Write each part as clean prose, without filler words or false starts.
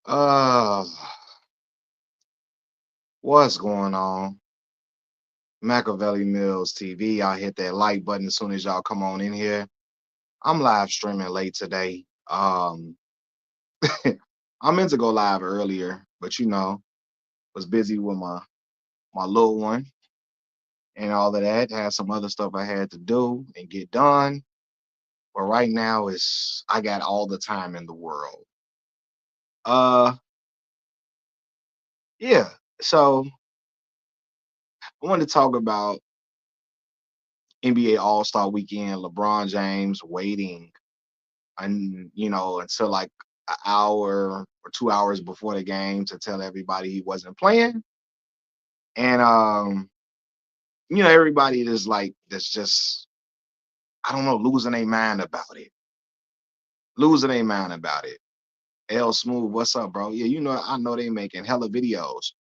Uh, what's going on? Machiavelli Mills TV. I hit that like button as soon as y'all come on in here. I'm live streaming late today. I meant to go live earlier, but was busy with my little one and all of that. Had some other stuff I had to do and get done. But right now is I got all the time in the world. Uh, yeah. So I wanted to talk about NBA All Star Weekend. LeBron James waiting and until like an hour or 2 hours before the game to tell everybody he wasn't playing. And everybody is like that's just I don't know, losing their mind about it. Losing their mind about it. L Smooth, what's up, bro? Yeah, I know they making hella videos.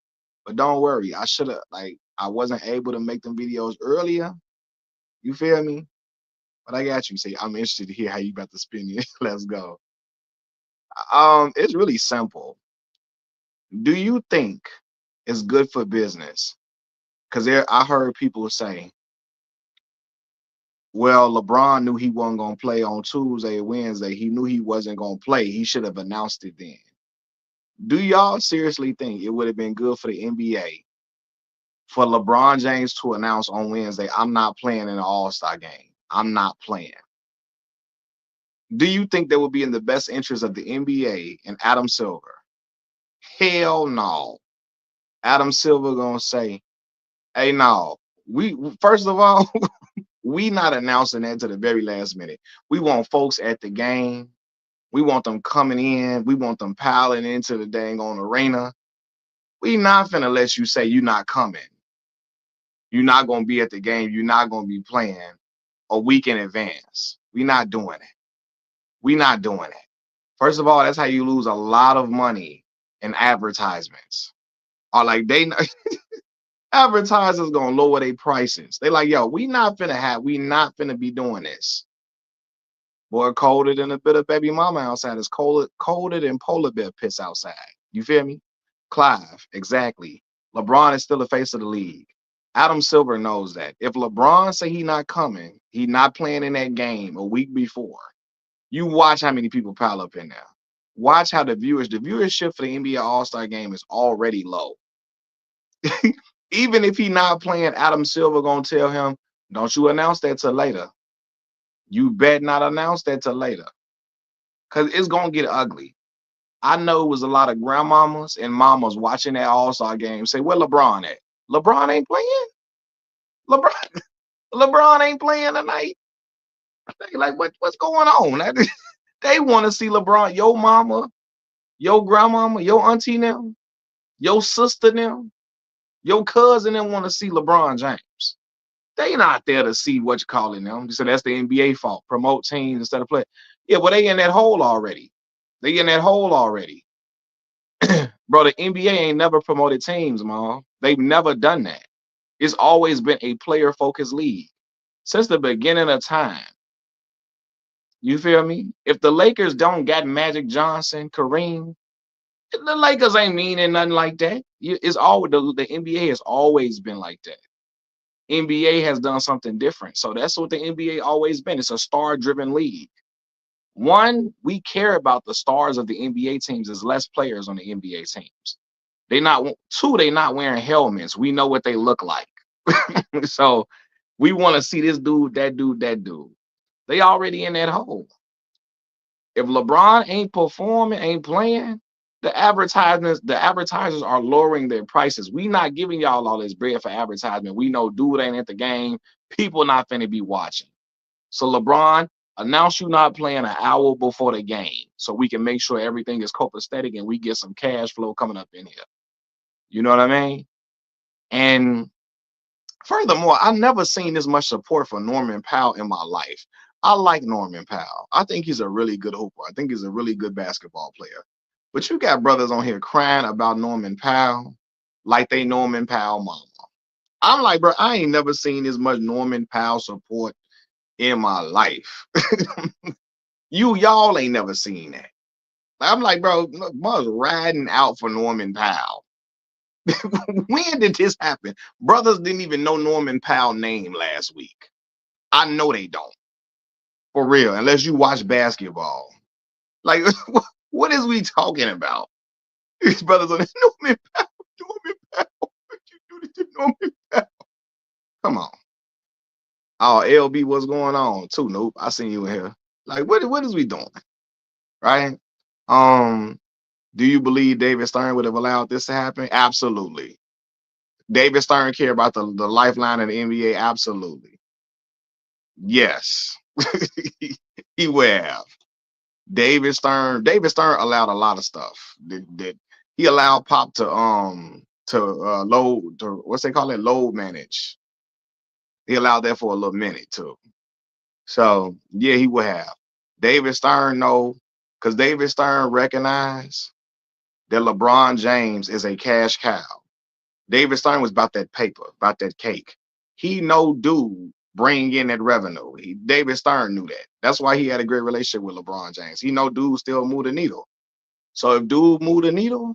But don't worry, I should have I wasn't able to make them videos earlier. You feel me? But I got you. Say I'm interested to hear how you about to spin it. Let's go. It's really simple. Do you think it's good for business? Because I heard people say, well, LeBron knew he wasn't going to play on Tuesday or Wednesday. He knew he wasn't going to play. He should have announced it then. Do y'all seriously think it would have been good for the NBA for LeBron James to announce on Wednesday, I'm not playing in the All-Star game? I'm not playing. Do you think that would be in the best interest of the NBA and Adam Silver? Hell no. Adam Silver going to say, hey, no. We first of all, we not announcing that to the very last minute. We want folks at the game. We want them coming in. We want them piling into the dang on arena. We not finna let you say you're not coming. You're not gonna be at the game. You're not gonna be playing a week in advance. We not doing it. We not doing it. First of all, that's how you lose a lot of money in advertisements. Or like advertisers gonna lower their prices. They like, yo, we not finna be doing this. Boy, colder than a bit of baby mama outside. It's colder than polar bear piss outside. You feel me? Clive, exactly. LeBron is still the face of the league. Adam Silver knows that. If LeBron say he not coming, he not playing in that game a week before. You watch how many people pile up in there. Watch how the viewership for the NBA All-Star game is already low. Even if he not playing, Adam Silver gonna tell him, don't you announce that till later. You bet not announce that till later. Cause it's gonna get ugly. I know it was a lot of grandmamas and mamas watching that All-Star game say, where LeBron at? LeBron ain't playing? LeBron LeBron ain't playing tonight. They like, what's going on? They want to see LeBron, your mama, your grandmama, your auntie now, your sister now, your cousin them want to see LeBron James. They not there to see what you call it now. So that's the NBA fault. Promote teams instead of play. Yeah, well, they in that hole already. They in that hole already. Bro, the NBA ain't never promoted teams, man. They've never done that. It's always been a player-focused league since the beginning of time. You feel me? If the Lakers don't got Magic Johnson, Kareem, the Lakers ain't meaning nothing like that. It's always the NBA has always been like that. NBA has done something different. So that's what the NBA always been. It's a star-driven league. One, we care about the stars of the NBA teams. There's less players on the NBA teams. They not wearing helmets. We know what they look like. So we want to see this dude, that dude, that dude. They already in that hole. If LeBron ain't performing, ain't playing, the advertisers are lowering their prices. We not giving y'all all this bread for advertisement. We know dude ain't at the game. People not finna be watching. So LeBron, announce you not playing an hour before the game so we can make sure everything is copacetic and we get some cash flow coming up in here. You know what I mean? And furthermore, I've never seen this much support for Norman Powell in my life. I like Norman Powell. I think he's a really good hooper. I think he's a really good basketball player. But you got brothers on here crying about Norman Powell like they Norman Powell mama. I'm like, bro, I ain't never seen this much Norman Powell support in my life. Y'all ain't never seen that. I'm like, bro, was riding out for Norman Powell. When did this happen? Brothers didn't even know Norman Powell's name last week. I know they don't. For real, unless you watch basketball. Like, what is we talking about? These brothers on this Norman Powell, Norman Powell. What you do to Norman Powell? Come on. Oh, LB, what's going on? Too, nope. I seen you in here. Like, what is we doing? Right? Do you believe David Stern would have allowed this to happen? Absolutely. David Stern care about the lifeline of the NBA? Absolutely. Yes. He would have. David Stern allowed a lot of stuff. That he allowed Pop to load to what's they call it, load manage. He allowed that for a little minute too. So yeah, he would have. David Stern no, because David Stern recognized that LeBron James is a cash cow. David Stern was about that paper, about that cake. He know dude bring in that revenue. David Stern knew that. That's why he had a great relationship with LeBron James. He know dude still move the needle. So if dude move the needle,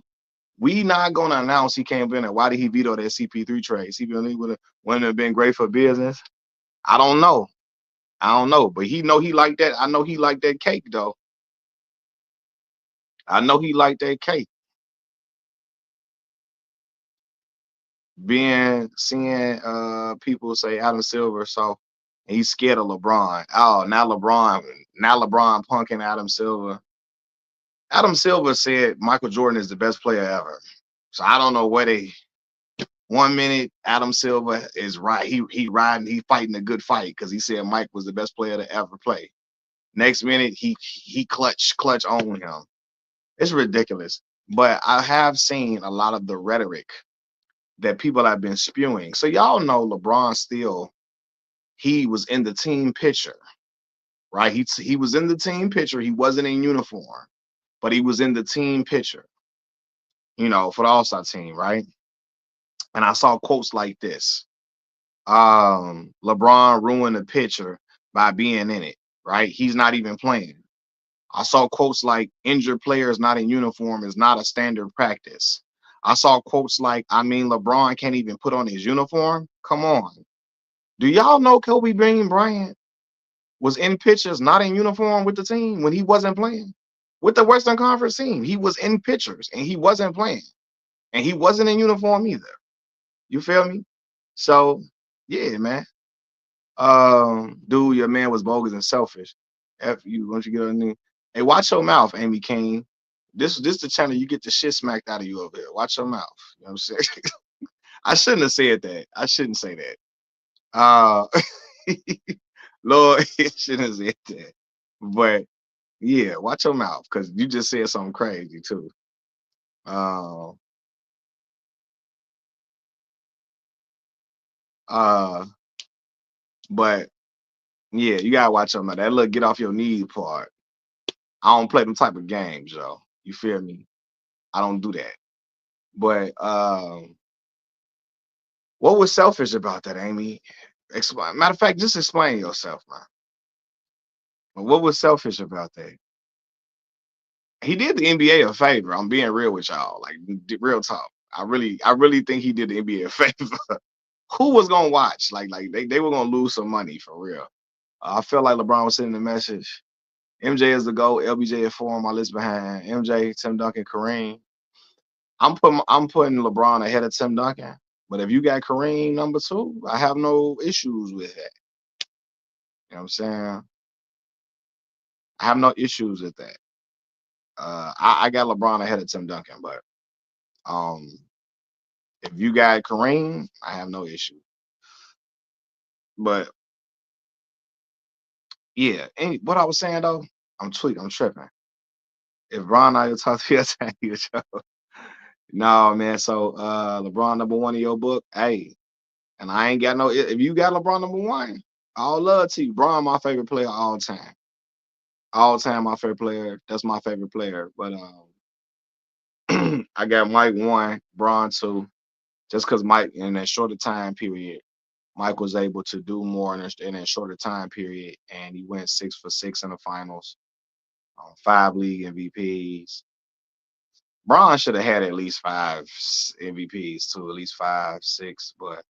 we not gonna announce he can't be in it. Why did he veto that CP3 trade? CP3 wouldn't have been great for business. I don't know. I don't know. But he know he like that. I know he like that cake though. I know he like that cake. Seeing people say Adam Silver, so he's scared of LeBron. Oh, now LeBron punking Adam Silver. Adam Silver said Michael Jordan is the best player ever. So I don't know where they 1 minute Adam Silver is right. He fighting a good fight because he said Mike was the best player to ever play. Next minute he clutch on him. It's ridiculous. But I have seen a lot of the rhetoric that people have been spewing. So y'all know LeBron still he was in the team picture, right? He was in the team picture. He wasn't in uniform, but he was in the team picture, for the All-Star team, right? And I saw quotes like this. LeBron ruined the picture by being in it, right? He's not even playing. I saw quotes like injured players not in uniform is not a standard practice. I saw quotes like, LeBron can't even put on his uniform. Come on. Do y'all know Kobe Bryant was in pictures not in uniform with the team when he wasn't playing? With the Western Conference team, he was in pictures and he wasn't playing. And he wasn't in uniform either. You feel me? So, yeah, man. Dude, your man was bogus and selfish. F you, once you get on there. Hey, watch your mouth, Amy King. This the channel you get the shit smacked out of you over here. Watch your mouth. You know what I'm saying? I shouldn't have said that. I shouldn't say that. Uh Lord, I shouldn't have said that. But yeah, watch your mouth because you just said something crazy too. Uh uh but yeah, you gotta watch your mouth. That little get off your knees part. I don't play them type of games, yo. You feel me? I don't do that. But what was selfish about that, Amy? Matter of fact, just explain yourself, man. What was selfish about that? He did the NBA a favor. I'm being real with y'all, like real talk. I really think he did the NBA a favor. Who was gonna watch? Like they were gonna lose some money for real. I felt like LeBron was sending the message. MJ is the GOAT. LBJ is four on my list behind MJ, Tim Duncan, Kareem. I'm putting LeBron ahead of Tim Duncan. But if you got Kareem number two, I have no issues with that. You know what I'm saying? I have no issues with that. I got LeBron ahead of Tim Duncan, but um, if you got Kareem, I have no issue. But yeah, what I was saying though, I'm tweaking, I'm tripping. If Ron I talk to you, I'll tell you. No, man. So LeBron number one in your book, hey, and I ain't got no. If you got LeBron number one, all love to you. Bron, my favorite player all time. All time, my favorite player. That's my favorite player. But I got Mike one, Bron two, just because Mike in that shorter time period, Mike was able to do more in a shorter time period, and he went 6 for 6 in the finals. 5 league MVPs. Bron should have had at least 5 MVPs too, at least 5, 6. But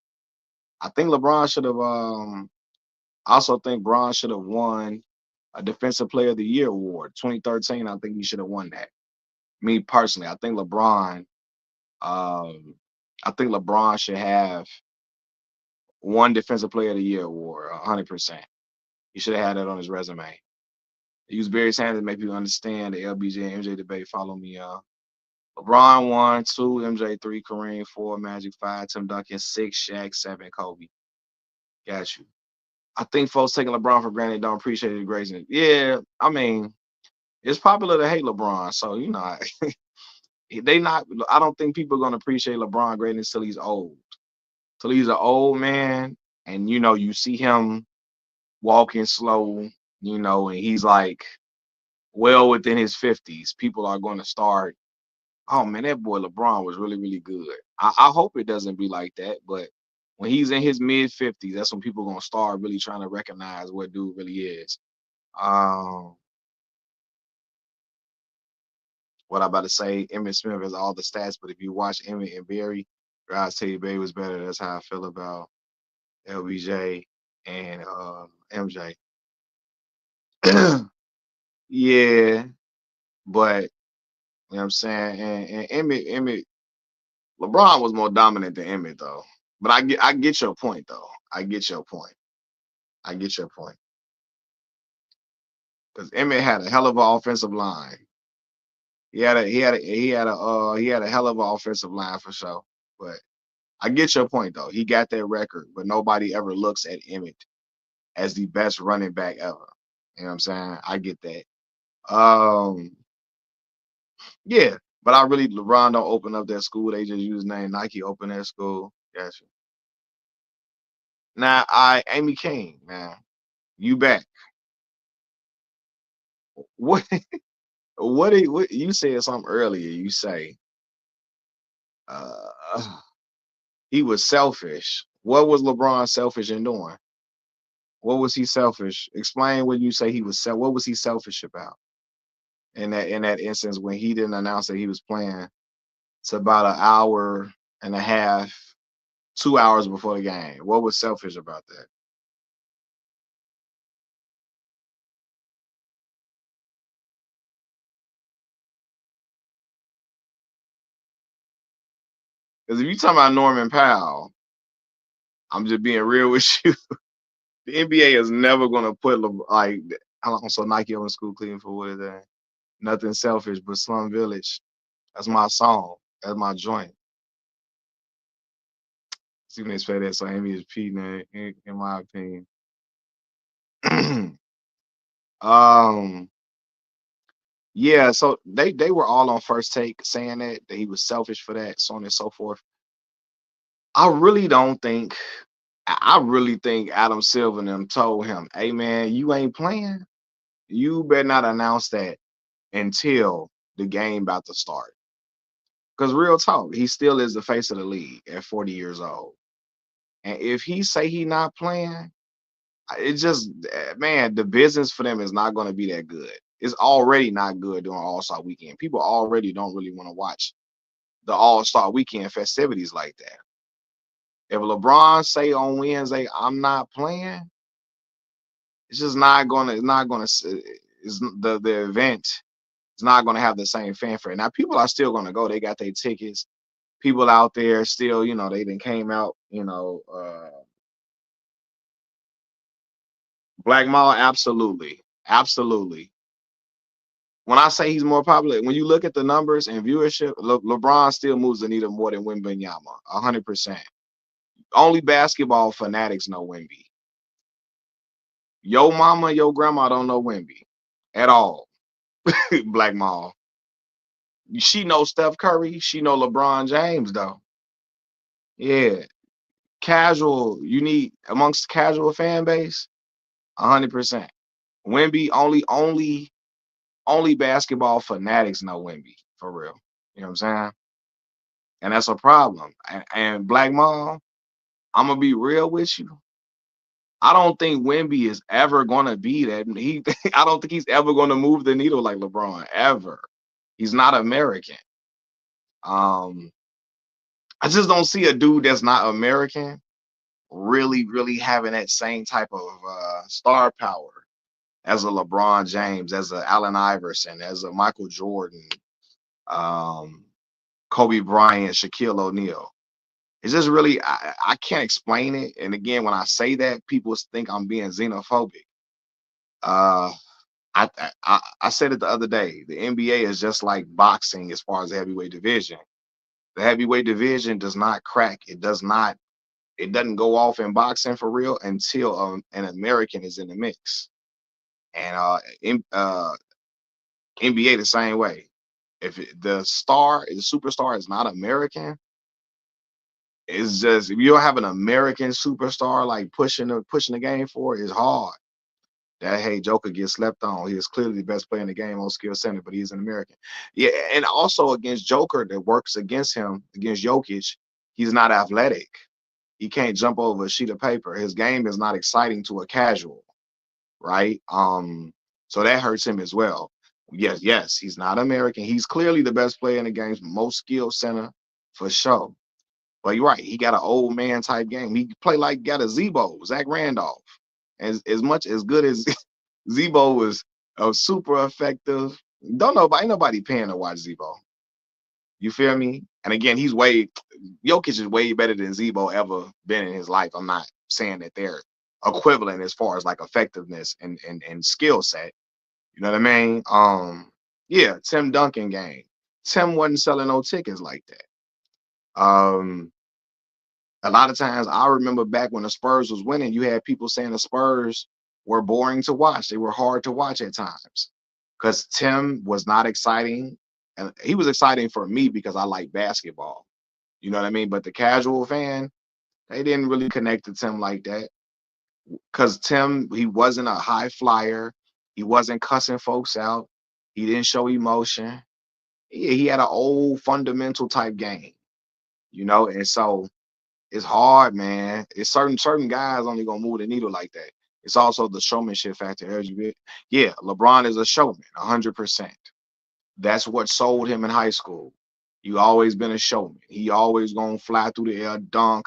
I think LeBron should have. I also think Bron should have won a Defensive Player of the Year award. 2013, I think he should have won that. Me personally, I think LeBron. Um, I think LeBron should have one Defensive Player of the Year award. 100%. He should have had that on his resume. Use Barry Sanders to make people understand the LBJ and MJ debate. Follow me, y'all. LeBron 1, 2, MJ 3, Kareem 4, Magic 5, Tim Duncan 6, Shaq 7, Kobe. Got you. I think folks taking LeBron for granted don't appreciate his greatness. Yeah, I mean, it's popular to hate LeBron, so you know, they not. I don't think people are gonna appreciate LeBron greatness till he's old. Till he's an old man, and you know, you see him walking slow, you know, and he's like well within his 50s. People are going to start. Oh man, that boy LeBron was really, really good. I hope it doesn't be like that, but when he's in his mid 50s, that's when people are gonna start really trying to recognize what dude really is. Um, what I about to say, Emmitt Smith has all the stats, but if you watch Emmitt and Barry, guys tell you Barry was better. That's how I feel about LBJ and MJ. Yeah, but you know what I'm saying, and Emmitt, LeBron was more dominant than Emmitt though. But I get your point though. I get your point. I get your point. Because Emmett had a hell of an offensive line. He had a hell of an offensive line for sure. But I get your point though. He got that record, but nobody ever looks at Emmett as the best running back ever. You know what I'm saying? I get that. Um, yeah, but I really LeBron don't open up that school. They just use name Nike open that school. Gotcha. Now I Amy King, man, you back. What what you said something earlier. You say uh he was selfish. What was LeBron selfish in doing? What was he selfish? Explain what you say he was what was he selfish about in that instance when he didn't announce that he was playing to about an hour and a half, 2 hours before the game. What was selfish about that? Because if you talking about Norman Powell, I'm just being real with you. The NBA is never gonna put like so Nike on school clean for what is that? Nothing selfish but Slum Village. That's my song. That's my joint. See when they say that, so Amy is P, man, in my opinion. um, yeah, so they were all on first take saying that he was selfish for that, so on and so forth. I really don't think I really think Adam Silver and them told him, hey man, you ain't playing. You better not announce that until the game about to start. Because real talk, he still is the face of the league at 40 years old. And if he say he not playing, it just man, the business for them is not going to be that good. It's already not good during All Star Weekend. People already don't really want to watch the All Star Weekend festivities like that. If LeBron say on Wednesday, "I'm not playing," it's just not gonna. It's not gonna. It's the event. It's not gonna have the same fanfare. Now people are still gonna go. They got their tickets. People out there still, they done came out. Black Mall, absolutely, absolutely. When I say he's more popular, when you look at the numbers and viewership, LeBron still moves the needle more than Wembanyama, 100%. Only basketball fanatics know Wemby. Your mama, your grandma don't know Wemby at all. Black Mall. She knows Steph Curry. She know LeBron James though. Yeah, casual. You need amongst casual fan base, 100%. Wemby only basketball fanatics know Wemby for real. You know what I'm saying? And that's a problem. And Black Mom, I'm gonna be real with you. I don't think Wemby is ever gonna be that. I don't think he's ever gonna move the needle like LeBron ever. He's not American. Um, I just don't see a dude that's not American really having that same type of star power as a LeBron James, as a Allen Iverson, as a Michael Jordan, um, Kobe Bryant, Shaquille O'Neal. It's just really I can't explain it. And again, when I say that, people think I'm being xenophobic. Uh, I said it the other day. The NBA is just like boxing as far as the heavyweight division. The heavyweight division does not crack. It does not. It doesn't go off in boxing for real until an American is in the mix. And NBA the same way. If the superstar is not American, it's just if you don't have an American superstar like pushing the game for it, it's hard. That hey, Joker gets slept on. He is clearly the best player in the game on skill center, but he's an American. Yeah, and also against Joker that works against him, against Jokic, he's not athletic. He can't jump over a sheet of paper. His game is not exciting to a casual, right? So that hurts him as well. Yes, he's not American. He's clearly the best player in the game, most skilled center for sure. But you're right, he got an old man type game. He play like got a Zebo, Zach Randolph. As much as good as Zebo was super effective. Don't know, ain't nobody paying to watch Zebo. You feel me? And again, Jokic is way better than Zebo ever been in his life. I'm not saying that they're equivalent as far as like effectiveness and skill set. You know what I mean? Yeah, Tim Duncan game. Tim wasn't selling no tickets like that. A lot of times I remember back when the Spurs was winning, you had people saying the Spurs were boring to watch. They were hard to watch at times because Tim was not exciting. And he was exciting for me because I like basketball. You know what I mean? But the casual fan, they didn't really connect to Tim like that because Tim, he wasn't a high flyer. He wasn't cussing folks out. He didn't show emotion. He had an old fundamental type game, and so it's hard, man. It's certain guys only gonna move the needle like that. It's also the showmanship factor. Yeah, LeBron is a showman, 100%. That's what sold him in high school. You always been a showman. He always gonna fly through the air, dunk.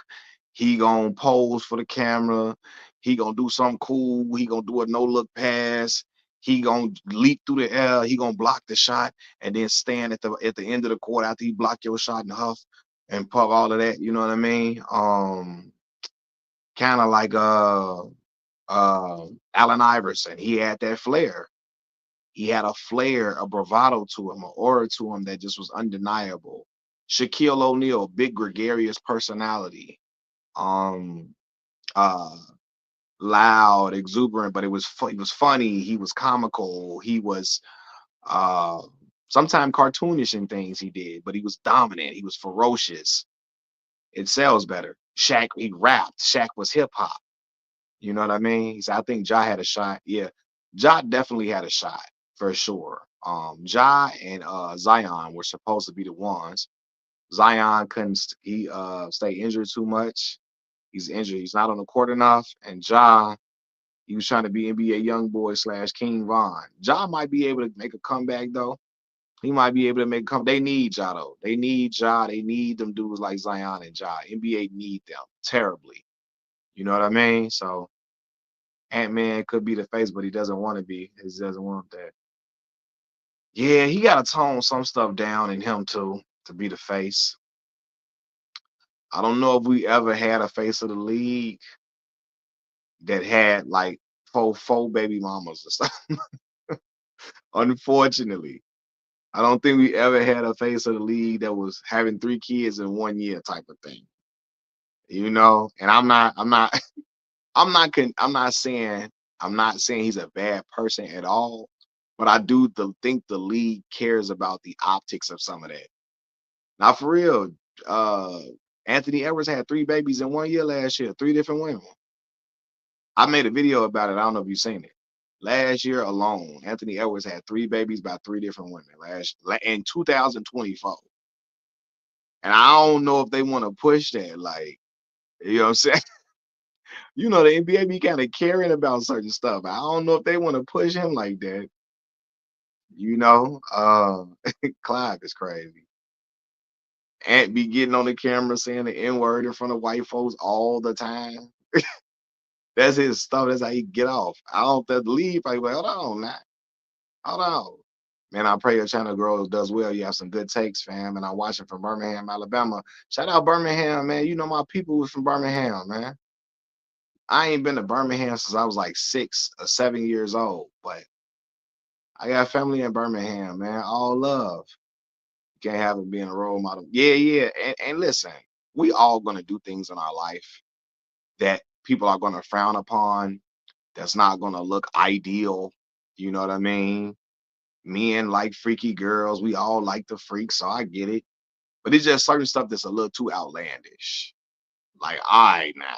He gonna pose for the camera. He gonna do something cool. He gonna do a no look pass. He gonna leap through the air. He gonna block the shot and then stand at the end of the court after he block your shot and huff and puff all of that. You know what I mean? Kind of like Allen Iverson. He had that flair. He had a flair, a bravado to him, an aura to him that just was undeniable. Shaquille O'Neal, big gregarious personality, um, uh, loud, exuberant, but he was funny. He was comical. He was uh, sometimes cartoonish in things he did, but he was dominant. He was ferocious. It sells better. Shaq, he rapped. Shaq was hip hop. You know what I mean? So I think Ja had a shot. Yeah, Ja definitely had a shot for sure. Ja and Zion were supposed to be the ones. Zion couldn't stay injured too much. He's injured. He's not on the court enough. And Ja, he was trying to be NBA young boy / King Von. Ja might be able to make a comeback though. He might be able to make a comeback. They need Ja though. They need Ja. They need them dudes like Zion and Ja. NBA need them terribly. You know what I mean? So Ant-Man could be the face, but he doesn't want to be. He doesn't want that. Yeah, he got to tone some stuff down in him too to be the face. I don't know if we ever had a face of the league that had like four baby mamas or stuff. Unfortunately, I don't think we ever had a face of the league that was having 3 kids in 1 year type of thing. And I'm not saying he's a bad person at all, but I do think the league cares about the optics of some of that. Now, for real, uh, Anthony Edwards had 3 babies in 1 year last year, 3 different women. I made a video about it. I don't know if you've seen it. Last year alone, Anthony Edwards had 3 babies by 3 different women in 2024. And I don't know if they want to push that. Like, you know what I'm saying? You know, the NBA be kind of caring about certain stuff. I don't know if they want to push him like that. You know, Clive is crazy. Ant be getting on the camera saying the N word in front of white folks all the time. That's his stuff. That's how he get off. I don't have to leave. I like, hold on now. Hold on. Man, I pray your channel grows, does well. You have some good takes, fam. And I'm watching from Birmingham, Alabama. Shout out Birmingham, man. You know my people was from Birmingham, man. I ain't been to Birmingham since I was like 6 or 7 years old, but I got family in Birmingham, man. All love. You can't have it being a role model. Yeah, yeah. And listen, we all gonna do things in our life that people are gonna frown upon. That's not gonna look ideal. You know what I mean? Men like freaky girls. We all like the freaks, so I get it. But it's just certain stuff that's a little too outlandish. Like, all right, now,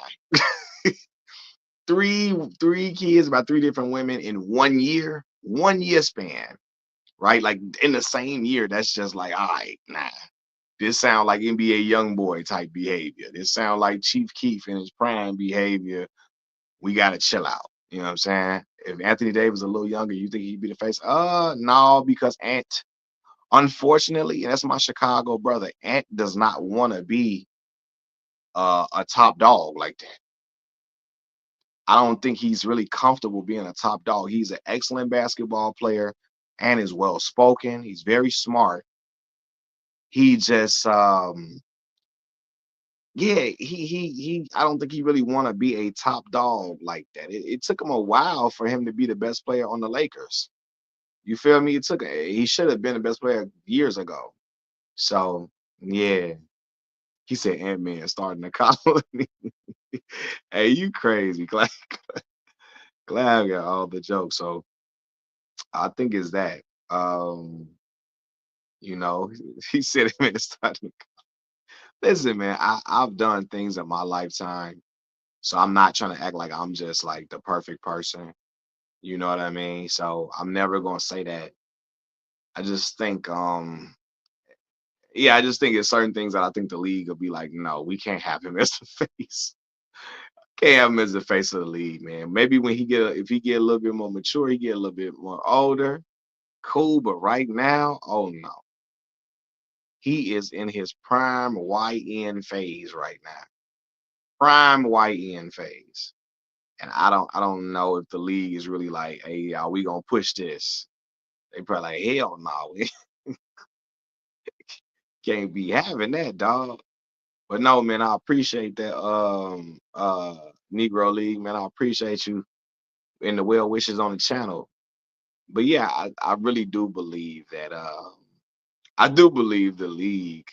three kids by three different women in 1 year span, right? Like in the same year. That's just like, all right, nah. This sound like NBA young boy type behavior. This sound like Chief Keef in his prime behavior. We gotta chill out. You know what I'm saying? If Anthony Davis was a little younger, you think he'd be the face? No, because Ant, unfortunately, and that's my Chicago brother, Ant does not want to be a top dog like that. I don't think he's really comfortable being a top dog. He's an excellent basketball player and is well spoken. He's very smart. He just yeah, he I don't think he really want to be a top dog like that. It took him a while for him to be the best player on the Lakers. You feel me? He should have been the best player years ago. So yeah, he said Ant-Man starting the colony. Hey, you crazy. Glad got all the jokes. So I think it's that. Um, you know, he said Ant-Man starting. Listen, man, I've done things in my lifetime. So I'm not trying to act like I'm just like the perfect person. You know what I mean? So I'm never gonna say that. I just think yeah, I just think it's certain things that I think the league will be like, no, we can't have him as the face. Can't have him as the face of the league, man. Maybe when if he get a little bit more mature, he get a little bit more older, cool. But right now, oh no, he is in his prime YN phase right now. Prime YN phase. And I don't know if the league is really like, hey, are we gonna push this? They probably like, hell no, we can't be having that, dog. But no, man, I appreciate that Negro League, man. I appreciate you and the well wishes on the channel. But yeah, I really do believe that I do believe the league,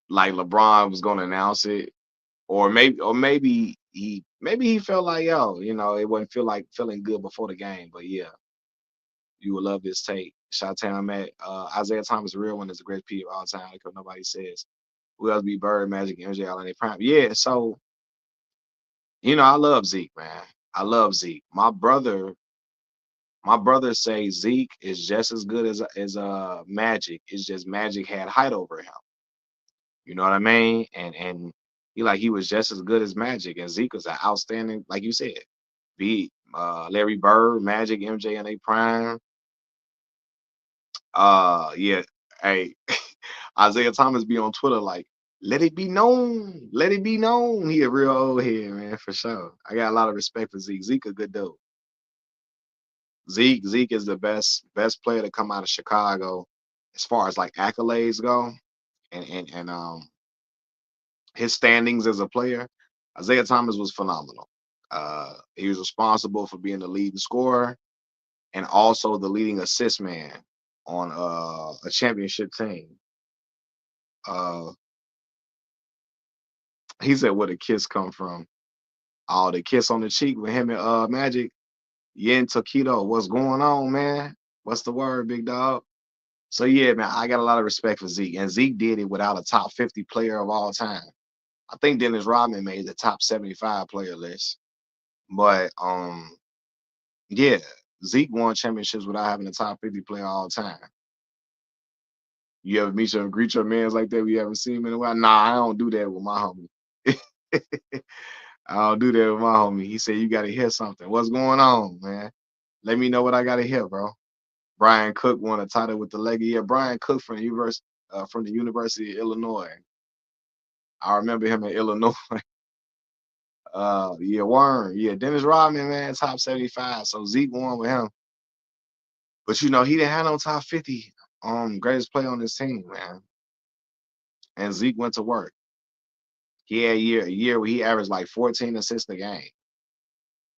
like LeBron was gonna announce it, or maybe he felt like, yo, it wasn't feeling good before the game. But yeah, you will love this take. Shot Matt, Isaiah Thomas, the real one, is the greatest P of all time, because nobody says who else be Bird, Magic, MJ, all in their prime. Yeah, so I love Zeke, man. I love Zeke. My brother say Zeke is just as good as Magic. It's just Magic had height over him. You know what I mean? And he was just as good as Magic, and Zeke was an outstanding, like you said, beat Larry Bird, Magic, MJ in their prime. Yeah, hey, Isaiah Thomas be on Twitter like, let it be known, let it be known. He a real old head, man, for sure. I got a lot of respect for Zeke. Zeke a good dude. Zeke is the best player to come out of Chicago as far as like accolades go, and his standings as a player. Isaiah Thomas was phenomenal. He was responsible for being the leading scorer and also the leading assist man on a championship team. Uh, he said, "Where the kiss come from?" Oh, the kiss on the cheek with him and Magic. Yen Taquito, what's going on, man? What's the word, big dog? So yeah, man, I got a lot of respect for Zeke, and Zeke did it without a top 50 player of all time. I think Dennis Rodman made the top 75 player list, but yeah, Zeke won championships without having a top 50 player all time. You ever greet your mans like that? We haven't seen him in a while. Nah, I don't do that with my homie. I'll do that with my homie. He said, "You got to hear something. What's going on, man? Let me know what I got to hear, bro." Brian Cook won a title with the Lakers. Yeah, Brian Cook from the University of Illinois. I remember him in Illinois. Yeah, Warren. Yeah, Dennis Rodman, man, top 75. So Zeke won with him. But he didn't have no top 50 greatest player on his team, man. And Zeke went to work. He had a year where he averaged like 14 assists a game.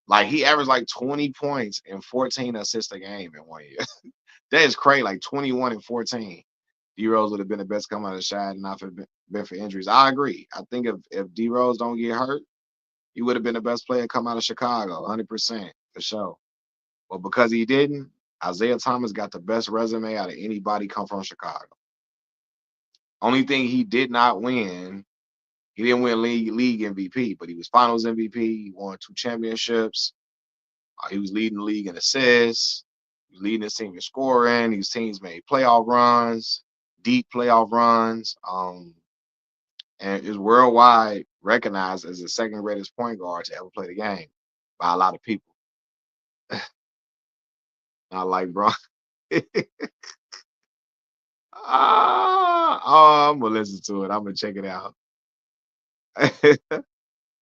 Like he averaged like 20 points and 14 assists a game in 1 year. That is crazy. Like 21 and 14. D Rose would have been the best come out of the shot and not been for injuries. I agree. I think if D Rose don't get hurt, he would have been the best player come out of Chicago, 100% for sure. But because he didn't, Isaiah Thomas got the best resume out of anybody come from Chicago. Only thing he did not win, he didn't win league MVP, but he was Finals MVP. He won 2 championships. He was leading the league in assists. He was leading his team in scoring. His teams made playoff runs, deep playoff runs. And is worldwide recognized as the second greatest point guard to ever play the game by a lot of people. Not like Bron. I'm gonna listen to it. I'm gonna check it out.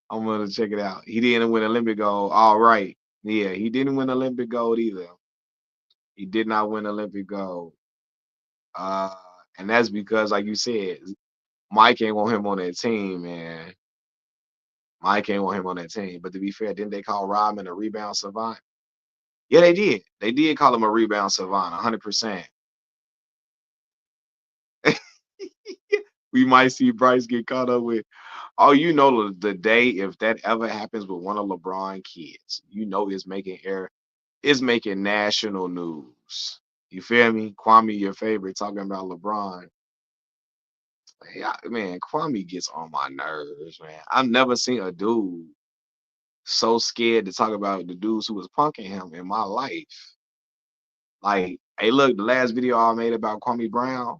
I'm gonna check it out. He didn't win Olympic gold. All right. Yeah, he didn't win Olympic gold either. He did not win Olympic gold. Uh, and that's because, like you said, Mike ain't want him on that team, man. Mike ain't want him on that team. But to be fair, didn't they call Rodman a rebound savant? Yeah, they did. They did call him a rebound savant, 100%. We might see Bryce get caught up with. Oh, the day if that ever happens with one of LeBron kids, it's making national news. You feel me? Kwame, your favorite, talking about LeBron. Yeah, man, Kwame gets on my nerves, man. I've never seen a dude so scared to talk about the dudes who was punking him in my life. Like, hey, look, the last video I made about Kwame Brown,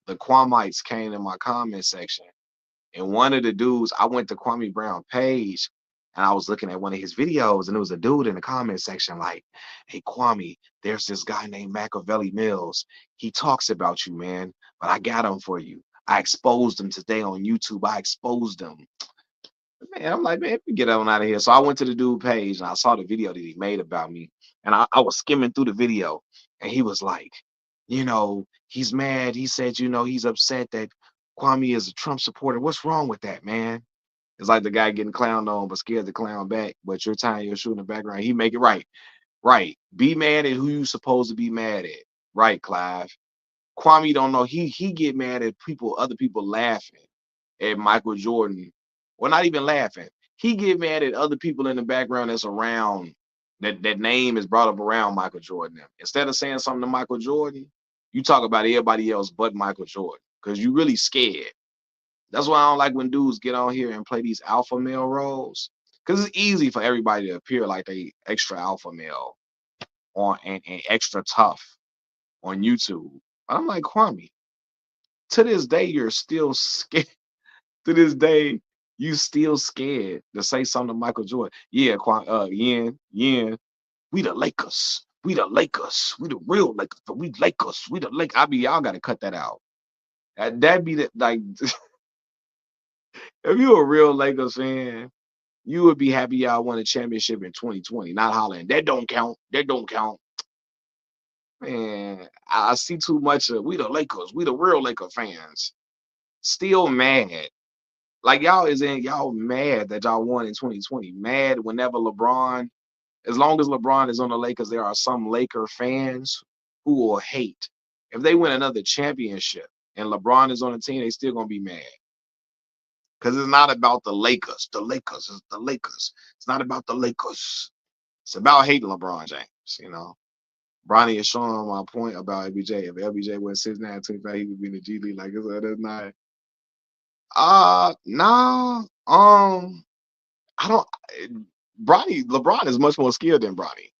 the Kwamites came in my comment section. And one of the dudes, I went to Kwame Brown page and I was looking at one of his videos, and there was a dude in the comment section like, "Hey Kwame, there's this guy named Machiavelli Mills. He talks about you, man, but I got him for you. I exposed him today on YouTube. I exposed him." Man, I'm like, man, let me get on out of here. So I went to the dude page and I saw the video that he made about me. And I was skimming through the video, and he was like, he's mad. He said, he's upset that Kwame is a Trump supporter. What's wrong with that, man? It's like the guy getting clowned on but scared to clown back, but you're tying your shoe in the background. He make it right. Right. Be mad at who you supposed to be mad at. Right, Clive. Kwame don't know. He get mad at other people laughing at Michael Jordan. Well, not even laughing. He get mad at other people in the background that's around that name is brought up around Michael Jordan. Instead of saying something to Michael Jordan, you talk about everybody else but Michael Jordan because you really scared. That's why I don't like when dudes get on here and play these alpha male roles. Because it's easy for everybody to appear like they extra alpha male and extra tough on YouTube. But I'm like, Kwame, to this day, you're still scared. To this day, you still scared to say something to Michael Jordan. Yeah, Yen, we the Lakers. We the Lakers. We the real Lakers. But we Lakers. We the Lakers. Y'all gotta cut that out. That'd be the like if you're a real Lakers fan, you would be happy y'all won a championship in 2020, not hollering. That don't count. That don't count. Man, I see too much of we the Lakers. We the real Laker fans. Still mad. Like y'all mad that y'all won in 2020. Mad whenever as long as LeBron is on the Lakers, there are some Laker fans who will hate. If they win another championship and LeBron is on the team, they still gonna be mad. Because it's not about the Lakers. The Lakers is the Lakers. It's not about the Lakers. It's about hating LeBron James. Bronny is showing my point about LBJ. If LBJ was 6'9", 25, he would be in the G League. Like that's not. Nah. I don't. LeBron is much more skilled than Bronny.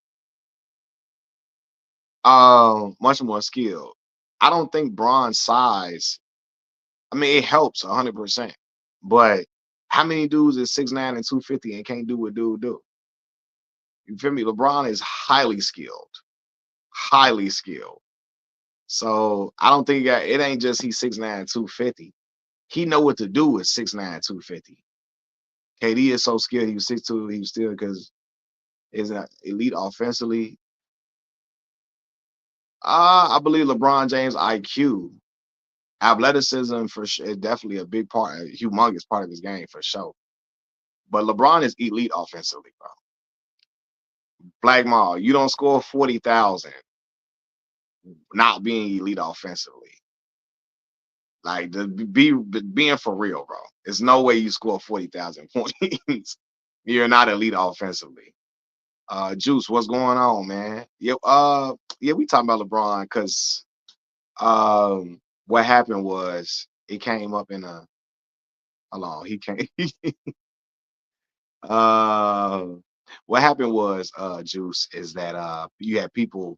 Much more skilled. I don't think Bron's size. I mean, it helps 100%, but How many dudes is 6'9" and 250 and can't do what dude do? You feel me? LeBron is highly skilled, highly skilled. So I don't think it ain't just he's 6'9", 250. He know what to do with 6'9", 250. KD is so skilled. He was 6'2". He was still because is an elite offensively. I believe LeBron James IQ, athleticism for sure is definitely a big part, a humongous part of his game for sure. But LeBron is elite offensively, bro. Black Mall, you don't score 40,000 not being elite offensively. Like being for real, bro. There's no way you score 40,000 points. You're not elite offensively. Juice, what's going on, man? Yeah, we talking about LeBron because what happened was it came up in a hold on, he came uh what happened was Juice is that you had people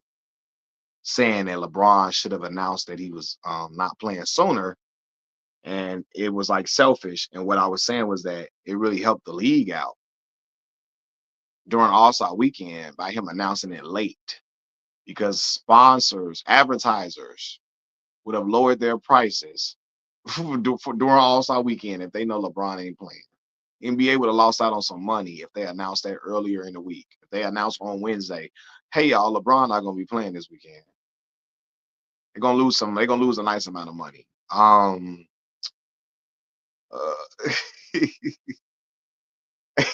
saying that LeBron should have announced that he was not playing sooner, and it was like selfish. And what I was saying was that it really helped the league out during All-Star weekend by him announcing it late because sponsors, advertisers would have lowered their prices during All-Star weekend if they know LeBron ain't playing. NBA would have lost out on some money if they announced that earlier in the week. If they announced on Wednesday, hey y'all, LeBron not gonna be playing this weekend. They're gonna lose some. They're gonna lose a nice amount of money. Uh,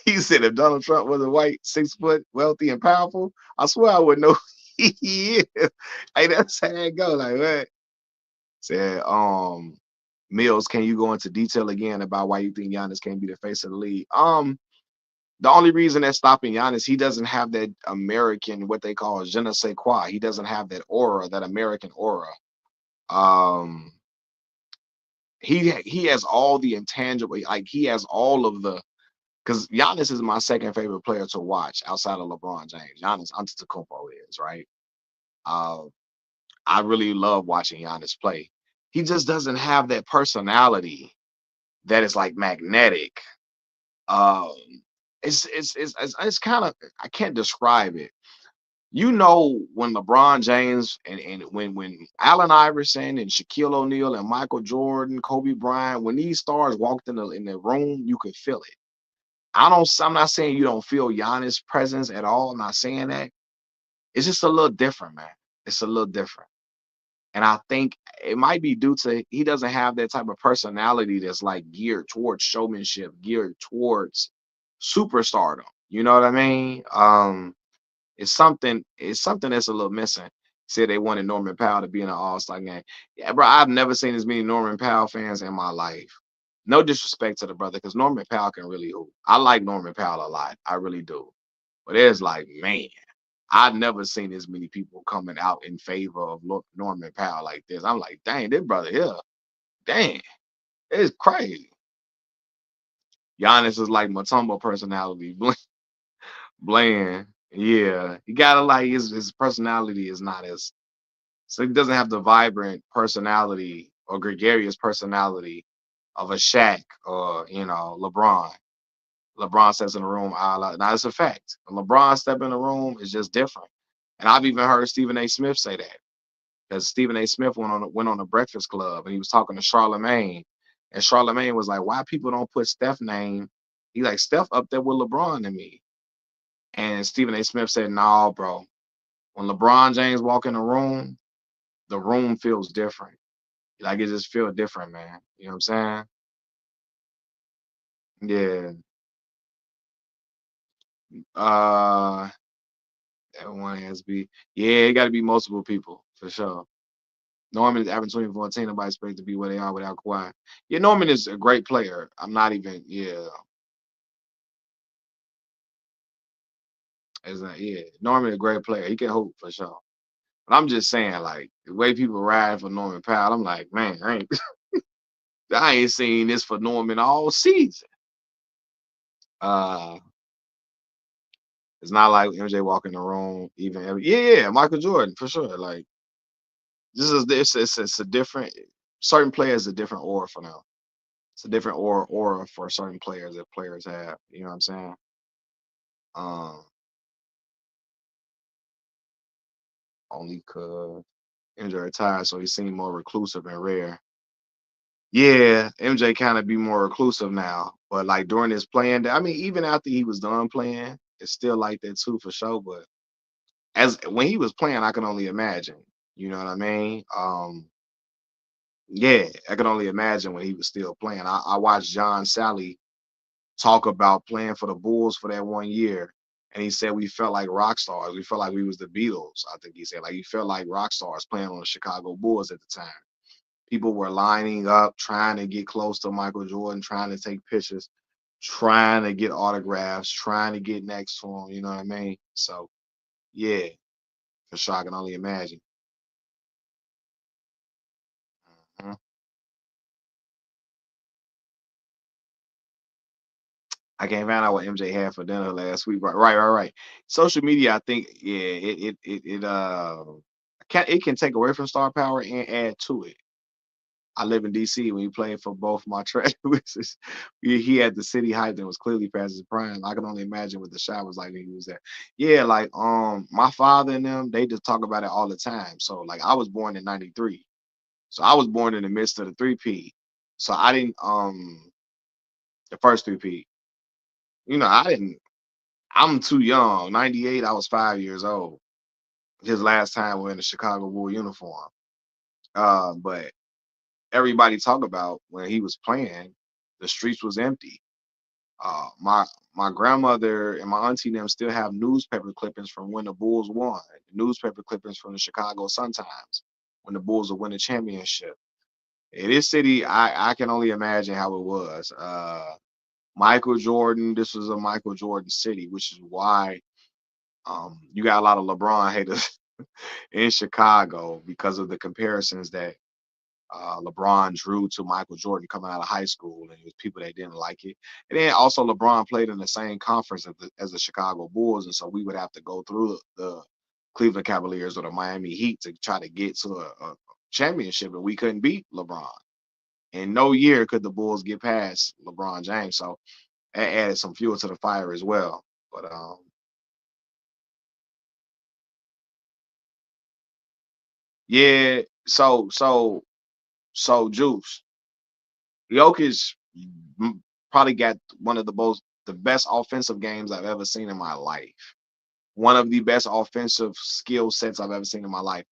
he said if Donald Trump was a white, 6 foot, wealthy, and powerful, I swear I would know he is. Hey, that's how it go. Like what? Said, Mills, can you go into detail again about why you think Giannis can't be the face of the league? The only reason that's stopping Giannis, he doesn't have that American, what they call je ne sais quoi. He doesn't have that aura, that American aura. Um, he has all the intangible, like he has all of the. Because Giannis is my second favorite player to watch outside of LeBron James. Giannis Antetokounmpo is right. Uh, I really love watching Giannis play. He just doesn't have that personality that is like magnetic. Um, it's kind of I can't describe it. You know when LeBron James and when Allen Iverson and Shaquille O'Neal and Michael Jordan, Kobe Bryant, when these stars walked in the room, you could feel it. I'm not saying you don't feel Giannis' presence at all. I'm not saying that. It's just a little different, man. It's a little different. And I think it might be due to he doesn't have that type of personality that's like geared towards showmanship, geared towards superstardom. You know what I mean? It's something that's a little missing. Said they wanted Norman Powell to be in an All-Star game. Yeah, bro, I've never seen as many Norman Powell fans in my life. No disrespect to the brother, because Norman Powell can really hoop. I like Norman Powell a lot. I really do. But it's like, man, I've never seen as many people coming out in favor of Norman Powell like this. I'm like, dang, this brother here, dang, it's crazy. Giannis is like Matumbo personality, bland. Yeah, he gotta like his personality is not as so he doesn't have the vibrant personality or gregarious personality of a Shaq or LeBron. LeBron steps in the room, now it's a fact. When LeBron step in the room, it's just different. And I've even heard Stephen A. Smith say that because Stephen A. Smith went on the Breakfast Club and he was talking to Charlemagne, and Charlemagne was like, "Why people don't put Steph name?" He like Steph up there with LeBron and me. And Stephen A. Smith said, "Nah, bro. When LeBron James walk in the room feels different. Like it just feels different, man. You know what I'm saying?" Yeah. Uh, everyone has to be. Yeah, it got to be multiple people for sure. Norman is averaging 2014. Nobody expects to be where they are without Kawhi. Yeah, Norman is a great player. I'm not even. Yeah, yeah. Norman is a great player. He can hoop for sure. But I'm just saying, like the way people ride for Norman Powell, I'm like, man, I ain't seen this for Norman all season. Uh, it's not like MJ walk in the room even. Yeah, Michael Jordan for sure. Like this is this. It's a different. Certain players a different aura for now. It's a different aura for certain players that players have. You know what I'm saying? Um, only cause MJ retired, so he seemed more reclusive and rare. Yeah, MJ kind of be more reclusive now, but like during his playing, I mean, even after he was done playing, it's still like that too for sure. But as when he was playing, I can only imagine. You know what I mean? Yeah, I can only imagine when he was still playing. I watched John Sally talk about playing for the Bulls for that 1 year, and he said we felt like rock stars. We felt like we was the Beatles. I think he said like he felt like rock stars playing on the Chicago Bulls at the time. People were lining up, trying to get close to Michael Jordan, trying to take pictures, trying to get autographs, trying to get next to him. You know what I mean? So yeah, for sure, I can only imagine. Mhm. I can't find out what MJ had for dinner last week. Right. Social media, I think, yeah, it can take away from star power and add to it. I live in DC. When he played for both my trailers, he had the city hype that was clearly past his prime. I can only imagine what the shot was like when he was there. Yeah, like my father and them, they just talk about it all the time. So like I was born in '93. So I was born in the midst of the three-peat. So I didn't the first three-peat. I didn't I'm too young. '98, I was 5 years old. His last time wearing the Chicago Bull uniform. But everybody talk about when he was playing, the streets was empty. My grandmother and my auntie and them still have newspaper clippings from when the Bulls won. Newspaper clippings from the Chicago Sun Times when the Bulls would win a championship. In this city, I can only imagine how it was. Michael Jordan, this was a Michael Jordan city, which is why you got a lot of LeBron haters in Chicago because of the comparisons that LeBron drew to Michael Jordan coming out of high school, and it was people that didn't like it. And then also LeBron played in the same conference as the Chicago Bulls, and so we would have to go through the Cleveland Cavaliers or the Miami Heat to try to get to a championship, and we couldn't beat LeBron. In no year could the Bulls get past LeBron James, so that added some fuel to the fire as well. But yeah, so Juice, Jokic probably got one of the best offensive games I've ever seen in my life. One of the best offensive skill sets I've ever seen in my life.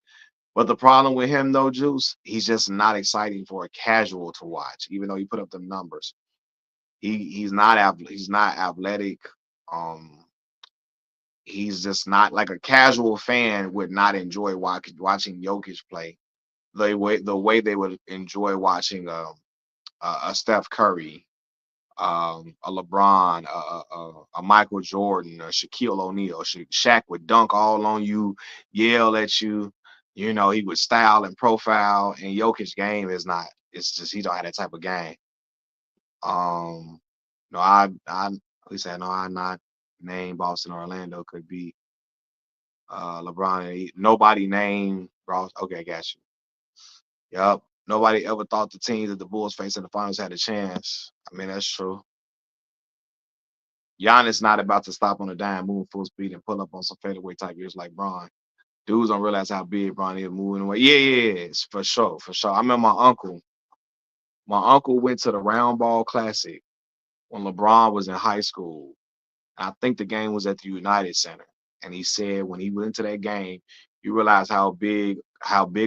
But the problem with him though, Juice, he's just not exciting for a casual to watch, even though he put up them numbers. He's not athletic. Um, he's just not like a casual fan would not enjoy watching Jokic play the way they would enjoy watching a Steph Curry, a LeBron, a Michael Jordan, a Shaquille O'Neal. Shaq would dunk all on you, yell at you. He would style and profile. And Jokic's game is not. It's just he don't have that type of game. No, at least I know I not name Boston or Orlando could be LeBron. Nobody named Ross. Okay, got you. Yep. Nobody ever thought the teams that the Bulls faced in the finals had a chance. I mean, that's true. Giannis not about to stop on a dime, moving full speed and pull up on some fadeaway type years like Bron. Dudes don't realize how big Bron is moving away. Yeah, it's for sure, for sure. I remember my uncle. My uncle went to the Round Ball Classic when LeBron was in high school. I think the game was at the United Center. And he said when he went into that game, you realize how big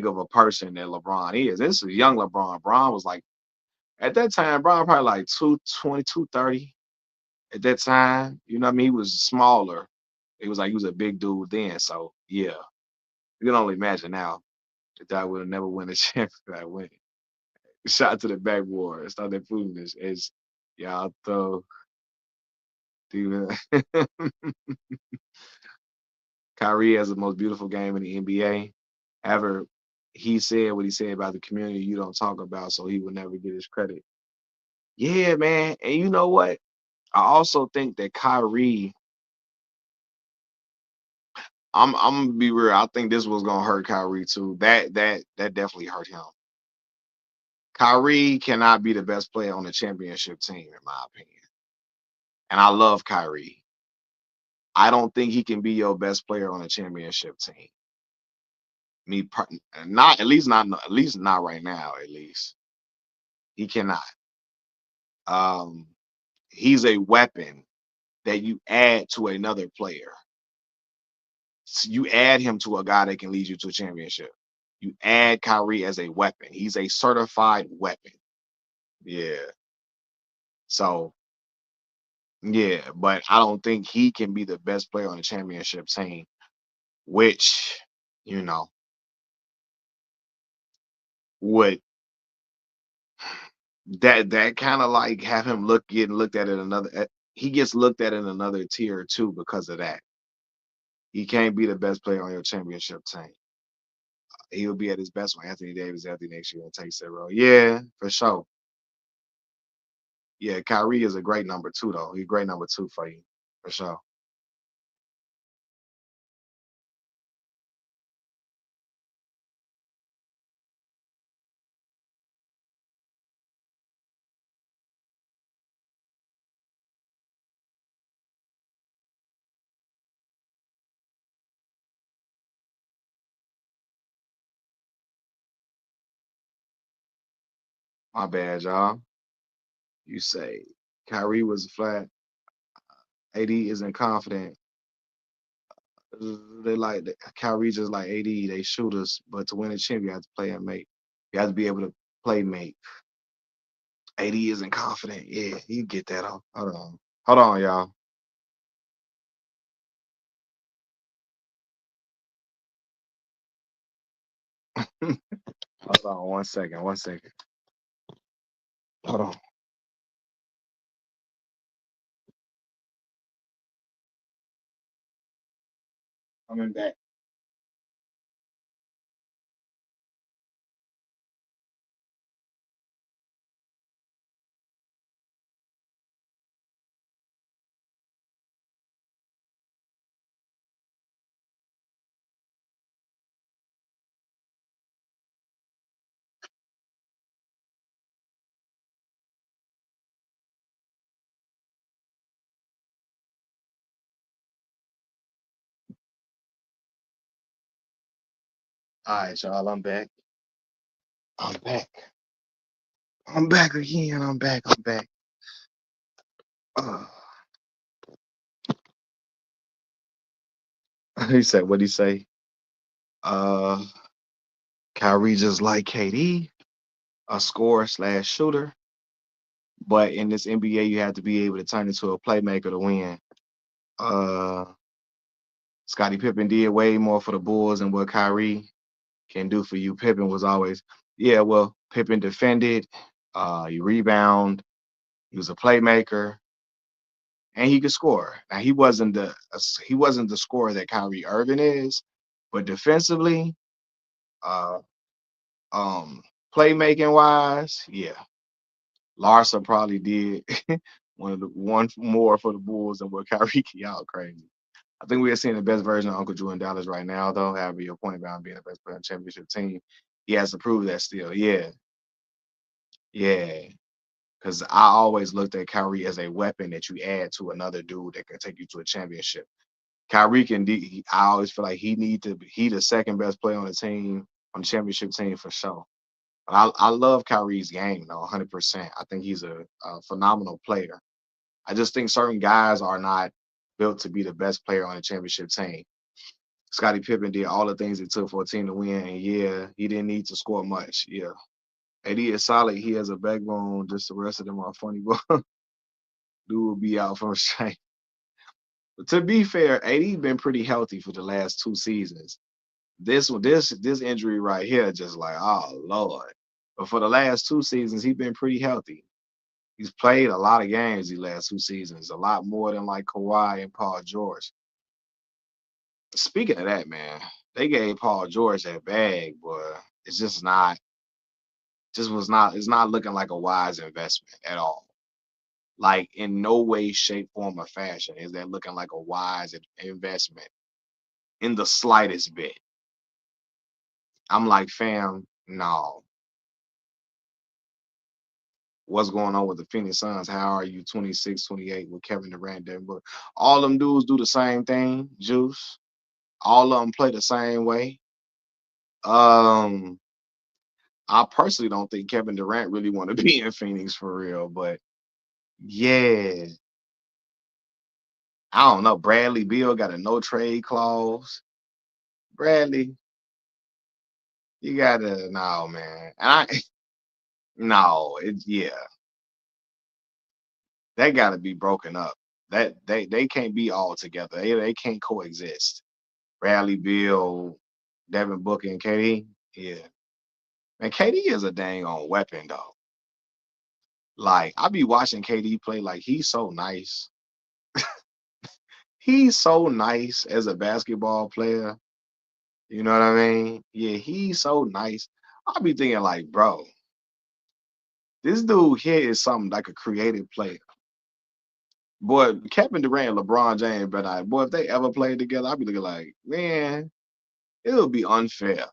of a person that LeBron is. This is young LeBron. Bron was like at that time, Bron probably like 220, 230 at that time. You know what I mean? He was smaller. It was like he was a big dude then. So yeah, you can only imagine now if I would have never won a championship. I win. Shot to the backboard. Start that foolishness. It's y'all throw dude. Kyrie has the most beautiful game in the NBA. However, he said what he said about the community you don't talk about, so he will never get his credit. Yeah, man. And you know what? I also think that Kyrie, I'm gonna be real. I think this was gonna hurt Kyrie too. That definitely hurt him. Kyrie cannot be the best player on the championship team, in my opinion. And I love Kyrie. I don't think he can be your best player on a championship team. Not at least not right now. At least he cannot. Um, he's a weapon that you add to another player. So you add him to a guy that can lead you to a championship. You add Kyrie as a weapon. He's a certified weapon. Yeah. So yeah, but I don't think he can be the best player on the championship team, which you know would that kind of like have him getting looked at in he gets looked at in another tier too because of that. He can't be the best player on your championship team. He'll be at his best when Anthony Davis after next year and takes that role. Yeah, for sure. Yeah, Kyrie is a great number two though. He's a great number two for you, for sure. My bad, y'all. You say Kyrie was flat. AD isn't confident. They like Kyrie just like AD. They shooters, but to win a chip, you have to play and make. You have to be able to play make. AD isn't confident. Yeah, you get that off. Hold on, y'all. Hold on, 1 second. 1 second. Hold on. Coming back. All right, y'all. I'm back. I'm back. I'm back again. I'm back. I'm back. Uh, he said, what'd he say? Uh, Kyrie just like KD, a scorer slash shooter. But in this NBA, you have to be able to turn into a playmaker to win. Uh, Scottie Pippen did way more for the Bulls than what Kyrie can do for you. Pippen was always, yeah, well, Pippen defended, he rebound, he was a playmaker, and he could score. Now he wasn't the scorer that Kyrie Irving is, but defensively, uh, um, playmaking wise, yeah, Larsa probably did one more for the Bulls than what Kyrie. Y'all crazy. I think we are seeing the best version of Uncle Drew in Dallas right now, though. However, your point about being the best player on the championship team, he has to prove that still. Yeah, yeah. Because I always looked at Kyrie as a weapon that you add to another dude that can take you to a championship. Kyrie can. I always feel like he the second best player on the team on the championship team for sure. I love Kyrie's game though, 100%. I think he's a phenomenal player. I just think certain guys are not built to be the best player on a championship team. Scottie Pippen did all the things it took for a team to win, and yeah, he didn't need to score much. Yeah, AD is solid. He has a backbone. Just the rest of them are funny, but dude will be out from straight. But to be fair, AD been pretty healthy for the last 2 seasons. This injury right here, just like oh lord. But for the last 2 seasons, he's been pretty healthy. He's played a lot of games these last 2 seasons, a lot more than like Kawhi and Paul George. Speaking of that, man, they gave Paul George that bag, but it's just was not, it's not looking like a wise investment at all. Like in no way, shape, form, or fashion is that looking like a wise investment in the slightest bit. I'm like, fam, no. what's going on with the Phoenix Suns? How are you 26, 28 with Kevin Durant, Devin Booker? All them dudes do the same thing, Juice. All of them play the same way. Um, I personally don't think Kevin Durant really want to be in Phoenix for real, but yeah, I don't know. Bradley Beal got a no trade clause. Bradley, you gotta no man. And I no, it yeah, that gotta be broken up. That they can't be all together. They can't coexist. Bradley Beal, Devin Booker, and KD. Yeah. Man, KD is a dang on weapon though. Like I be watching KD play, like he's so nice. He's so nice as a basketball player. You know what I mean? Yeah, he's so nice. I be thinking like, bro, this dude here is something like a creative player. Boy, Kevin Durant, LeBron James, but boy, if they ever played together, I'd be looking like, man, it would be unfair.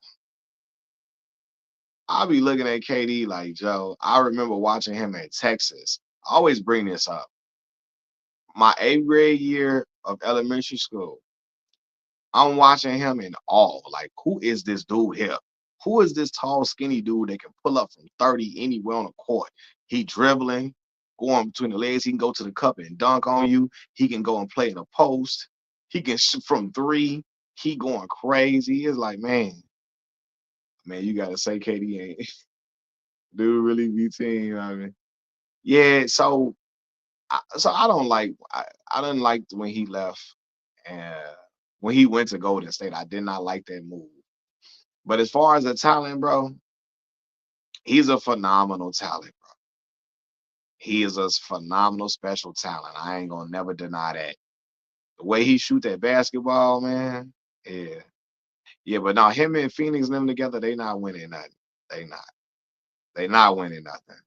I'll be looking at KD like, Joe, I remember watching him at Texas. I always bring this up. My 8th grade year of elementary school, I'm watching him in awe. Like, who is this dude here? Who is this tall, skinny dude that can pull up from 30 anywhere on the court? He dribbling, going between the legs. He can go to the cup and dunk on you. He can go and play in the post. He can shoot from three. He going crazy. It's like, man, you gotta say KD ain't dude really be team. You know what I mean? Yeah. So I don't like. I didn't like when he left and when he went to Golden State. I did not like that move. But as far as the talent, bro, he's a phenomenal talent, bro. He is a phenomenal special talent. I ain't gonna never deny that. The way he shoot that basketball, man. Yeah. Yeah, but now him and Phoenix and them together, they not winning nothing. They not. They not winning nothing.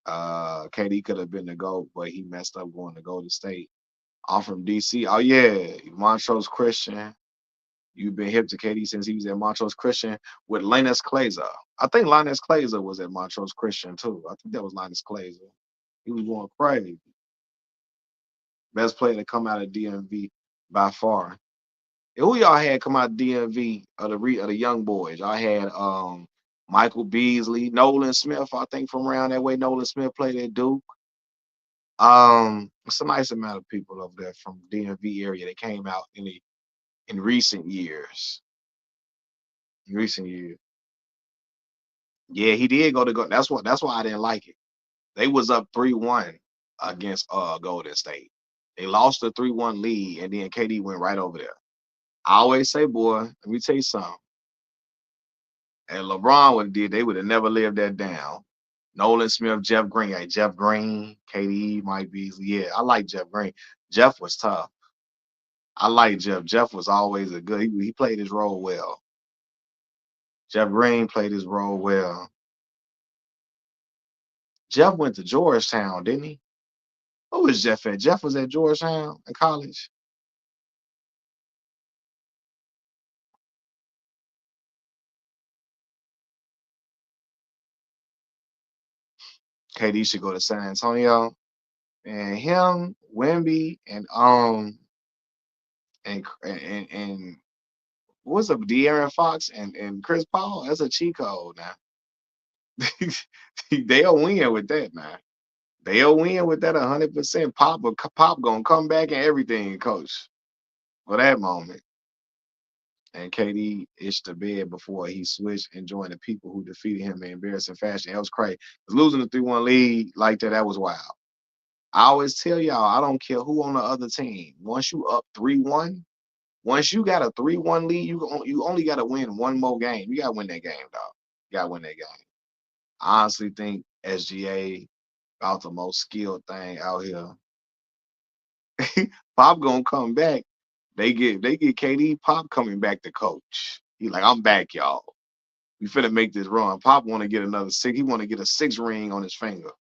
KD could have been the GOAT, but he messed up going to Golden State. I'm from DC. Oh yeah, Montrose Christian. You've been hip to KD since he was at Montrose Christian with Linus Glazer. I think Linus Glazer was at Montrose Christian too. I think that was Linus Glazer. He was going crazy. Best player to come out of DMV by far. And who y'all had come out of DMV of the young boys? Y'all had Michael Beasley, Nolan Smith. I think from around that way, Nolan Smith played at Duke. It's a nice amount of people over there from DMV area that came out in recent years. In recent years. Yeah, he did go. That's why I didn't like it. They was up 3-1 against Golden State. They lost the 3-1 lead, and then KD went right over there. I always say, boy, let me tell you something. And LeBron would have did, they would have never lived that down. Nolan Smith, Jeff Green. Hey, Jeff Green, KD, Mike Beasley. Yeah, I like Jeff Green. Jeff was tough. I like Jeff. Jeff was always a good. He played his role well. Jeff Green played his role well. Jeff went to Georgetown, didn't he? Who was Jeff at? Jeff was at Georgetown in college. KD should go to San Antonio. And him, Wemby, and what's up, De'Aaron Fox and Chris Paul? That's a cheat code now. They'll win with that now. They'll win with that 100%. Pop gonna come back and everything, coach, for that moment. And KD itched the bed before he switched and joined the people who defeated him in embarrassing fashion. It was crazy. 'Cause losing the 3-1 lead like that was wild. I always tell y'all, I don't care who on the other team. Once you up 3-1, once you got a 3-1 lead, you only got to win one more game. You got to win that game, dog. You got to win that game. I honestly think SGA about the most skilled thing out here. Pop gonna come back. They get KD Pop coming back to coach. He like, I'm back, y'all. We finna make this run. Pop want to get another six. He want to get a six ring on his finger.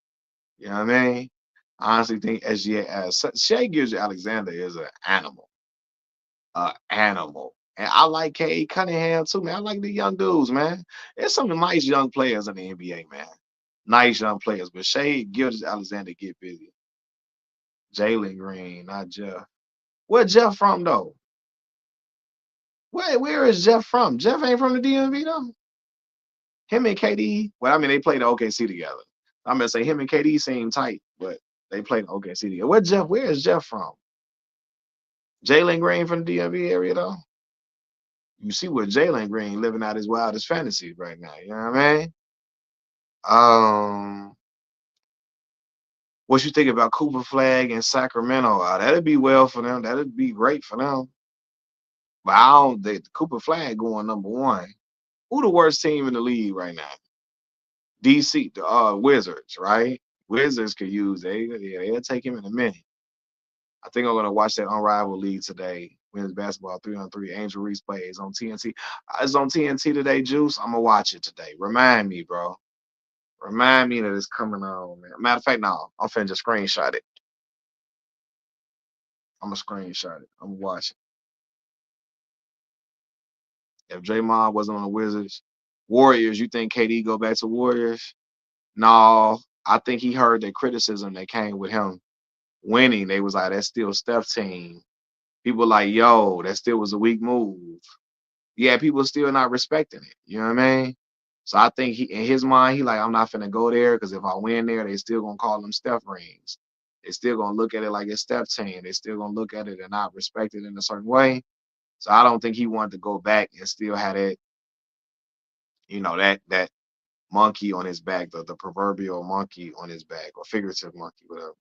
You know what I mean? I honestly think SGA as Shea Gilgeous Alexander is an animal. Animal. And I like K. Cunningham too, man. I like the young dudes, man. There's some nice young players in the NBA, man. Nice young players, but Shea Gilgeous-Alexander get busy. Jalen Green, not Jeff. Where Jeff from though? Where is Jeff from? Jeff ain't from the DMV though. Him and KD. Well, I mean they played the OKC together. I'm gonna say him and KD seem tight, but they played the OKC together. Where is Jeff from? Jalen Green from the DMV area though. You see what Jalen Green living out his wildest fantasies right now. You know what I mean? What you think about Cooper Flag in Sacramento? That'd be well for them. That'd be great for them. But I don't think Cooper Flag going #1. Who the worst team in the league right now? DC, the Wizards, right? Wizards could use they'll take him in a minute. I think I'm gonna watch that Unrivaled League today. Women's basketball 3-on-3. Angel Reese plays on TNT. It's on TNT today, Juice. I'm gonna watch it today. Remind me, bro. Remind me that it's coming on, man. Matter of fact, no, I'm finna just screenshot it. I'm gonna screenshot it. I'm gonna watch it. If Draymond wasn't on the Wizards, Warriors, you think KD go back to Warriors? No, I think he heard the criticism that came with him winning. They was like, that's still Steph's team. People like, yo, that still was a weak move. Yeah, people still not respecting it. You know what I mean? So I think he, in his mind, he like, I'm not finna go there because if I win there, they still gonna call them Steph rings. They still gonna look at it like it's Steph's team. They still gonna look at it and not respect it in a certain way. So I don't think he wanted to go back and still have that, that monkey on his back, the proverbial monkey on his back, or figurative monkey, whatever.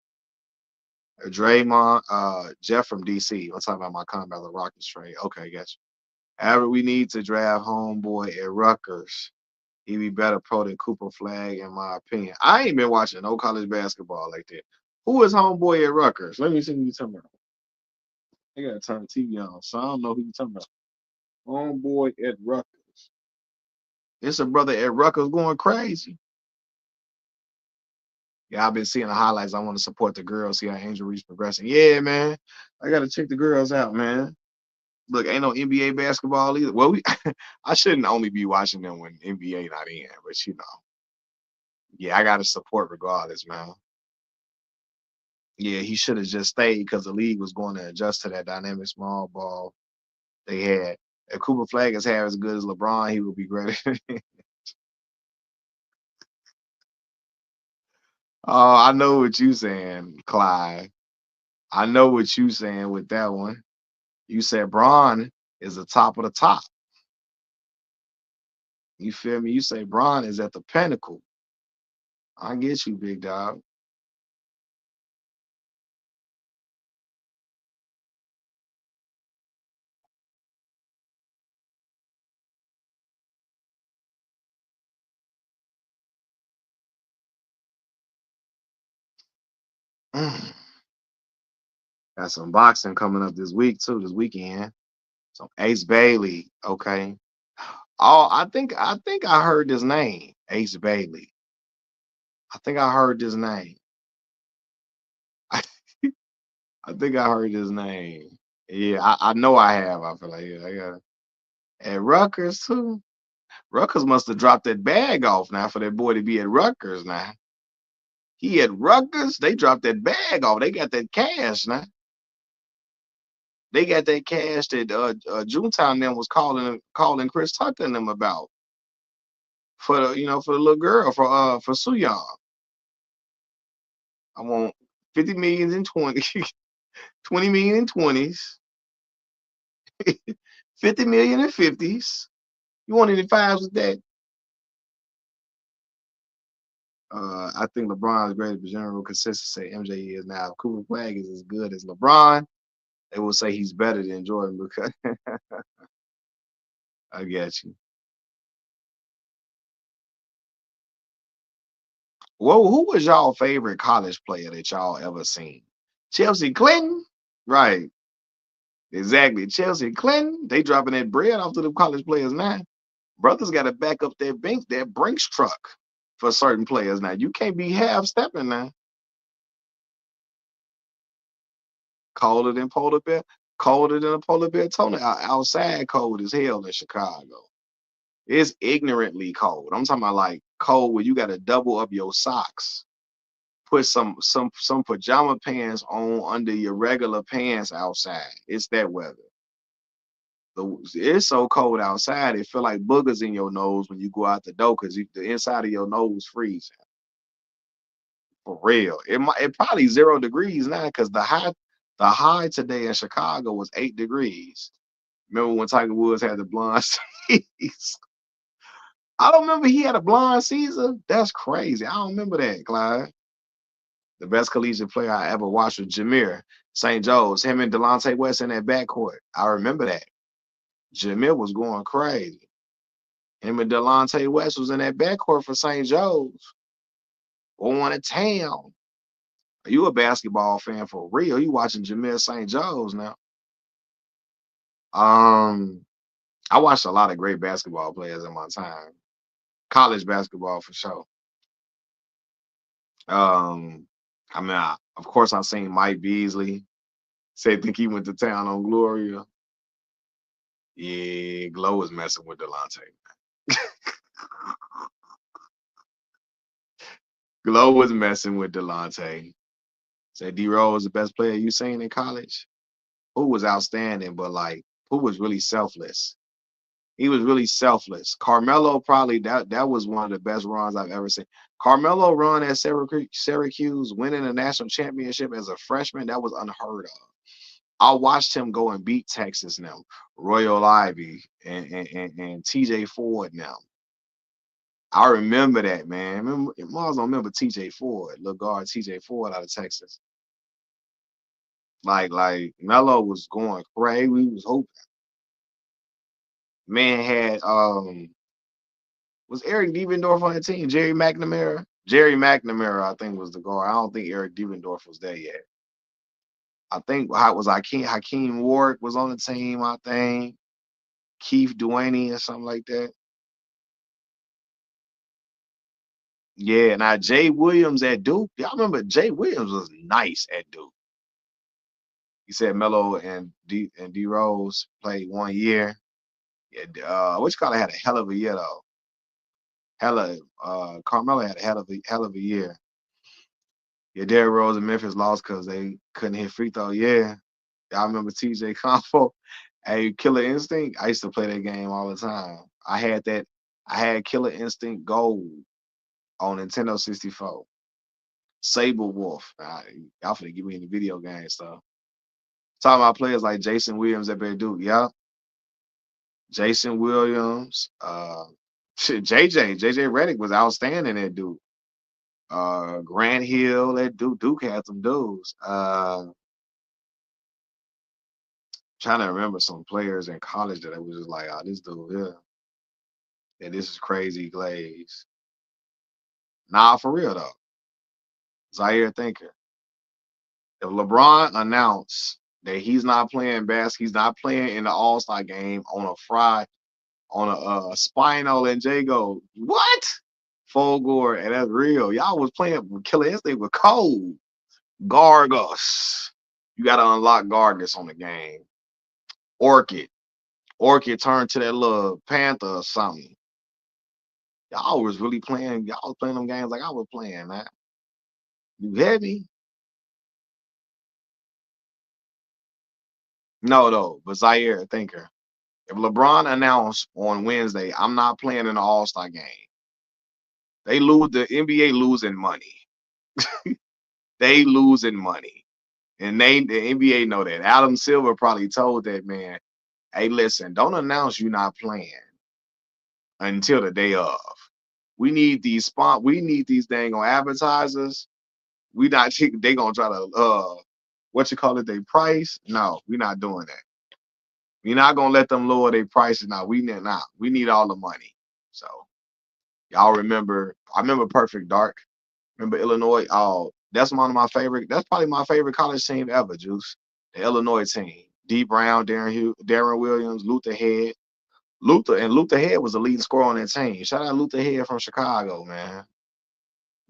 Draymond, Jeff from DC. I'm talking about my comment about the Rockets trade. Okay, gotcha. However, we need to draft homeboy at Rutgers. He be better pro than Cooper Flag, in my opinion. I ain't been watching no college basketball like that. Who is homeboy at Rutgers? Let me see who you talking about. I gotta turn the TV on, so I don't know who you talking about. Homeboy at Rutgers. It's a brother at Rutgers going crazy. Yeah, I've been seeing the highlights. I want to support the girls, see how Angel Reese progressing. Yeah, man. I gotta check the girls out, man. Look, ain't no NBA basketball either. Well, I shouldn't only be watching them when NBA not in, but yeah, I gotta support regardless, man. Yeah, he should have just stayed because the league was going to adjust to that dynamic small ball they had. If Cooper Flag is half as good as LeBron, he would be great. Oh, I know what you saying, Clyde. I know what you saying with that one. You said Braun is the top of the top. You feel me? You say Braun is at the pinnacle. I get you, big dog. Mm. Got some boxing coming up this week too, this weekend. So Ace Bailey, okay. Oh, I think I heard this name, Ace Bailey. I think I heard this name. I think I heard his name. Yeah, I know I have. I feel like yeah, I got it. At Rutgers too. Rutgers must have dropped that bag off now for that boy to be at Rutgers now. He at Rutgers, they dropped that bag off. They got that cash now. They got that cash that Junetown them was calling Chris Tucker and them about for the little girl for Soo Young. I want 50 million in 20, 20 million in 20s, 50 million in 50s. You want any fives with that? I think LeBron is great for general consistency. MJ is now. If Cooper Flag is as good as LeBron, they will say he's better than Jordan because I get you. Well, who was y'all favorite college player that y'all ever seen? Chelsea Clinton? Right. Exactly. Chelsea Clinton. They dropping that bread off to the college players now. Brothers got to back up their Brinks truck for certain players now. You can't be half stepping now. Colder than polar bear, colder than a polar bear toenail. Outside cold as hell in Chicago. It's ignorantly cold. I'm talking about like cold where you got to double up your socks. Put some pajama pants on under your regular pants outside. It's that weather. It's so cold outside. It feel like boogers in your nose when you go out the door because the inside of your nose freezing. For real. It probably 0 degrees now because the high today in Chicago was 8 degrees. Remember when Tiger Woods had the blonde seas? I don't remember he had a blonde Caesar. That's crazy. I don't remember that, Clyde. The best collegiate player I ever watched was Jameer St. Joe's. Him and Delonte West in that backcourt. I remember that. Jameer was going crazy. Him and Delonte West was in that backcourt for St. Joe's. Going to town. Are you a basketball fan for real? You watching Jameer St. Joe's now. I watched a lot of great basketball players in my time. College basketball for sure. I mean, of course, I seen Mike Beasley. Think he went to town on Gloria. Yeah, Glow was messing with Delonte. Glow was messing with Delonte. Said D-Rose was the best player you seen in college. Who was outstanding, but like, who was really selfless? He was really selfless. Carmelo probably that was one of the best runs I've ever seen. Carmelo run at Syracuse, winning a national championship as a freshman, that was unheard of. I watched him go and beat Texas now, Royal Ivy and TJ Ford now. I remember that, man. Mars don't remember TJ Ford, little guard TJ Ford out of Texas. Like Melo was going crazy. We was hoping. Man had was Eric Devendorf on the team? Jerry McNamara? Jerry McNamara, I think, was the guard. I don't think Eric Devendorf was there yet. I think how was Hakeem Ward was on the team, I think. Keith Duaney or something like that. Yeah, now Jay Williams at Duke. Y'all remember Jay Williams was nice at Duke. He said Melo and D Rose played 1 year. Yeah, what you call it, had a hell of a year though. Carmelo had a hell of a year. Yeah, Derrick Rose and Memphis lost because they couldn't hit free throw. Yeah. Y'all remember TJ Comfort? Hey, Killer Instinct? I used to play that game all the time. I had Killer Instinct Gold on Nintendo 64. Saber Wolf. Y'all finna give me any video game stuff. Talking about players like Jason Williams at Duke. Yeah. Jason Williams. JJ Redick was outstanding at Duke. Grant Hill at Duke. Duke had some dudes. Trying to remember some players in college that I was just like, oh, this dude here. And this is crazy Glaze. Nah, for real though. Zaire Thinker. If LeBron announced that he's not playing he's not playing in the All-Star game on a Friday, on a spinal and Jago, what? Full gore, and that's real. Y'all was playing with Killer Instinct with cold. Gargus. You got to unlock Gargus on the game. Orchid. Orchid turned to that little panther or something. Y'all was really playing. Y'all was playing them games like I was playing, man. You heavy? No, but Zaire Thinker. If LeBron announced on Wednesday, I'm not playing in the All-Star game, they lose. The NBA losing money. They losing money. And the NBA know that. Adam Silver probably told that man, hey, listen, don't announce you're not playing until the day of. We need these dang on advertisers. We not they gonna try to what you call it, they price. No, we're not doing that. We're not gonna let them lower their prices now. We need all the money. So y'all remember, I remember Perfect Dark. Remember Illinois? Oh, that's one of my favorite. That's probably my favorite college team ever, Juice. The Illinois team. D Brown, Darren Williams, Luther Head. Luther Head was the leading scorer on that team. Shout out Luther Head from Chicago, man.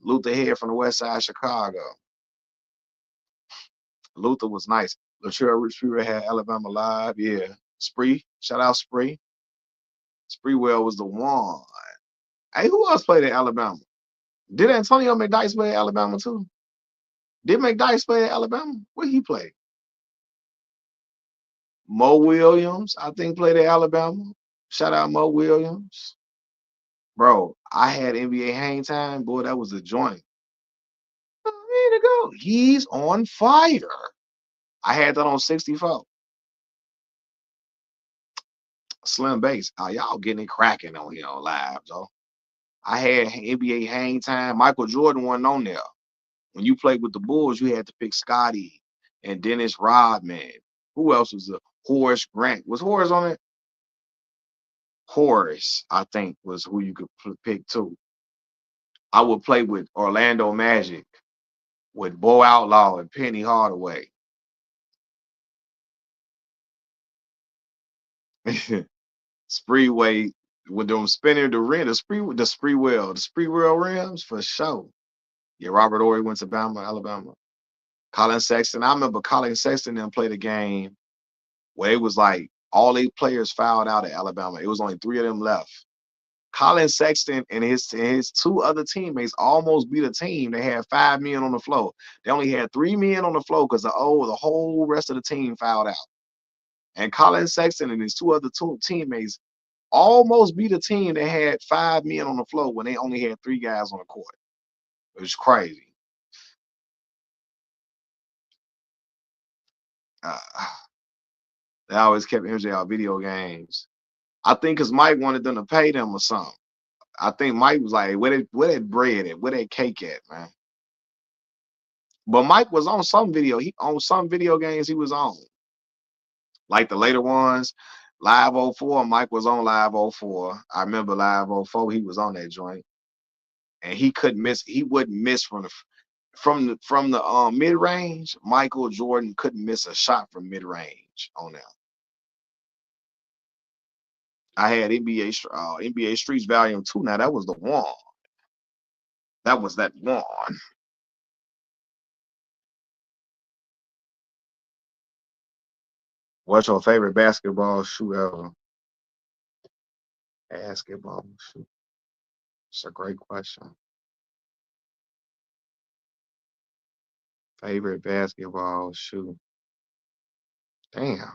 Luther Head from the west side of Chicago. Luther was nice. Latrell Retriever had Alabama Live. Yeah. Spree. Shout out Spree. Spreewell was the one. Hey, who else played at Alabama? Did Antonio McDyess play at Alabama too? Did McDyess play at Alabama? Where he play? Mo Williams, I think, played at Alabama. Shout out Mo Williams. Bro, I had NBA hang time. Boy, that was a joint. Way to go. He's on fire. I had that on 64. Slim base. Y'all getting it cracking on here on live, though. I had NBA hang time. Michael Jordan wasn't on there. When you played with the Bulls, you had to pick Scotty and Dennis Rodman. Who else was there? Horace Grant. Was Horace on it? Horace, I think, was who you could pick too. I would play with Orlando Magic, with Bo Outlaw and Penny Hardaway. Spreeway with them spinning the rim, the Spreewell rims for sure. Yeah, Robert Ory went to Bama, Alabama. Colin Sexton, I remember Colin Sexton then played a game where it was like all 8 players fouled out at Alabama. It was only 3 of them left. Colin Sexton and his 2 other teammates almost beat a team. They had 5 men on the floor. They only had 3 men on the floor because the whole rest of the team fouled out. And Colin Sexton and his 2 other teammates almost beat a team that had 5 men on the floor when they only had 3 guys on the court. It was crazy. Uh, they always kept MJ out video games. I think because Mike wanted them to pay them or something. I think Mike was like, where that bread at? Where that cake at, man? But Mike was on some video. He on some video games he was on. Like the later ones. Live 04, Mike was on Live 04. I remember Live 04, he was on that joint. And he couldn't miss, he wouldn't miss from the mid range. Michael Jordan couldn't miss a shot from mid range on that. I had NBA Streets Volume 2. Now that was the one. That was that one. What's your favorite basketball shoe ever? Basketball shoe. It's a great question. Favorite basketball shoe. Damn.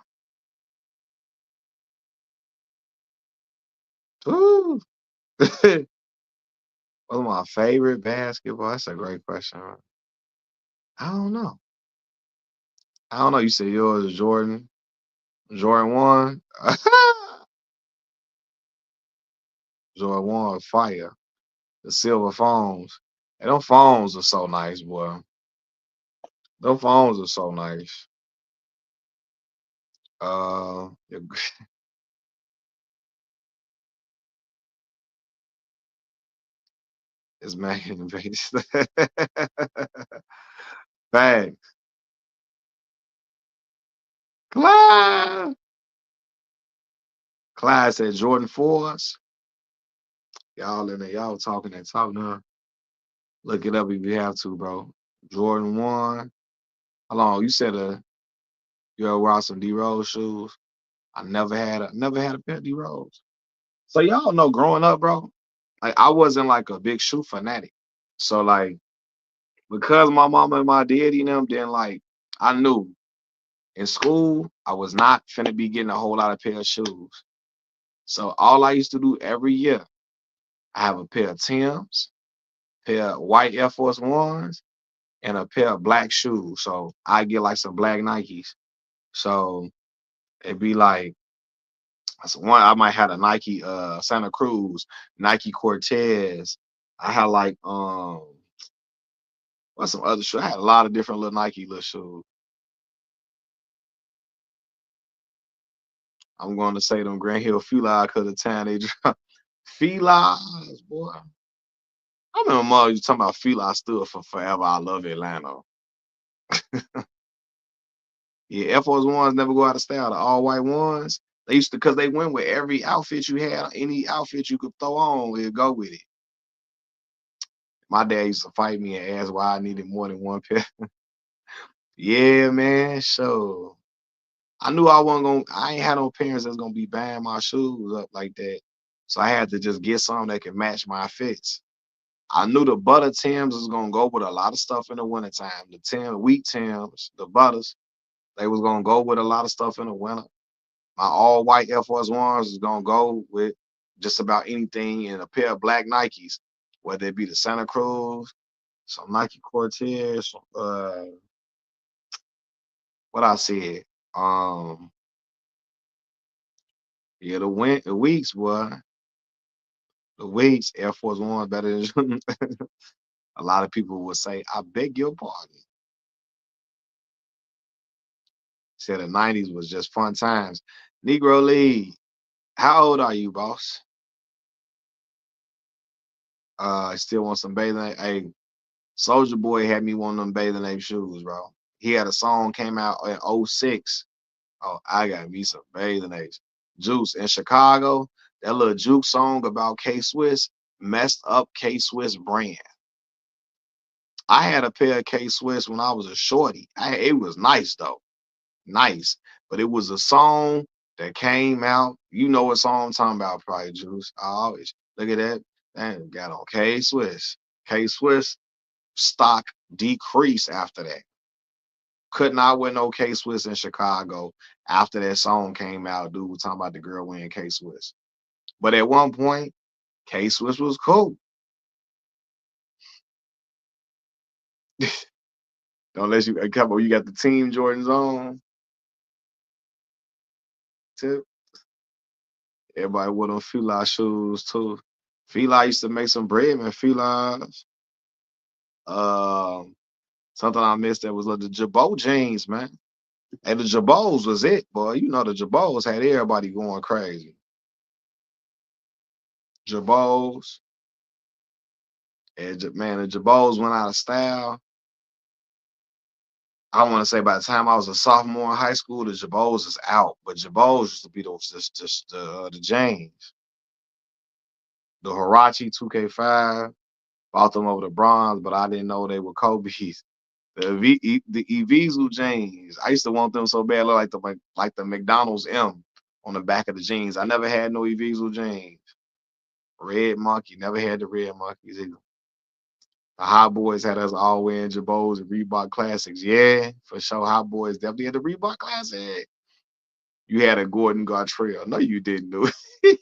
Ooh. What's my favorite basketball? That's a great question. I don't know. I don't know. You said yours is Jordan. Jordan 1. Jordan 1 fire. The silver phones. And them phones are so nice, boy. Them phones are so nice. Uh, it's making Vegas. Facts. Clyde. Clyde said Jordan 4s. Y'all in there, y'all talking that talk now. Look it up if you have to, bro. Jordan 1. How long? You said you ever rock some D Rose shoes? I never had a pair of D Rose. So y'all know growing up, bro, like I wasn't like a big shoe fanatic. So like because my mama and my daddy and them, then like I knew in school I was not finna be getting a whole lot of pair of shoes. So all I used to do every year, I have a pair of Timbs, pair of white Air Force Ones, and a pair of black shoes. So I get like some black Nikes. So it'd be like so one I might have a Nike Santa Cruz, Nike Cortez. I had like what's some other shoes? I had a lot of different little Nike little shoes. I'm going to say them Grand Hill Fila because the time they dropped. Fila's, boy. I remember mom you talking about Fila stood for forever. I love Atlanta. Yeah, Air Force Ones never go out of style. The all white ones. They used to because they went with every outfit you had, any outfit you could throw on, we'd go with it. My dad used to fight me and ask why I needed more than one pair. Yeah, man. So I knew I wasn't gonna. I ain't had no parents that's gonna be buying my shoes up like that. So I had to just get something that could match my fits. I knew the butter Tims was gonna go with a lot of stuff in the wintertime. The wheat Tims, the butters, they was gonna go with a lot of stuff in the winter. My all white Air Force Ones is gonna go with just about anything in a pair of black Nikes, whether it be the Santa Cruz, some Nike Cortez, what I said. Um, yeah, the weeks, boy. The weeks, Air Force One better than a lot of people would say, I beg your pardon. Said the 90s was just fun times. Negro League, how old are you, boss? I still want some bathing. Hey, Soldier Boy had me one of them bathing ape shoes, bro. He had a song came out in '06. Oh, I got me some bathing apes. Juice in Chicago, that little Juke song about K Swiss messed up K Swiss brand. I had a pair of K Swiss when I was a shorty. It was nice though. Nice. But it was a song that came out. You know what song I'm talking about, probably Juice. I always look at that. That got on K Swiss. K Swiss stock decreased after that. Could not wear no K Swiss in Chicago after that song came out. Dude was talking about the girl wearing K Swiss. But at one point, K Swiss was cool. Don't let you come on. You got the team Jordans on too. Everybody wore them Fila shoes too. Fila used to make some bread, man. Fila's. Um, Something I missed that was like the Jabot jeans, man. And the Jabos was it, boy. You know the Jabos had everybody going crazy. Jabos, and man, the Jabos went out of style. I want to say by the time I was a sophomore in high school, the Jabos is out. But Jabos used to be the James, the Hirachi 2K5. Bought them over the bronze, but I didn't know they were Kobe's. The Evisu jeans. I used to want them so bad, look like the McDonald's M on the back of the jeans. I never had no Evisu jeans. Red Monkey, never had the Red Monkeys either. The Hot Boys had us all wearing Jabos and Reebok Classics. Yeah, for sure. Hot Boys definitely had the Reebok Classic. You had a Gordon Gartrell. No, you didn't do it.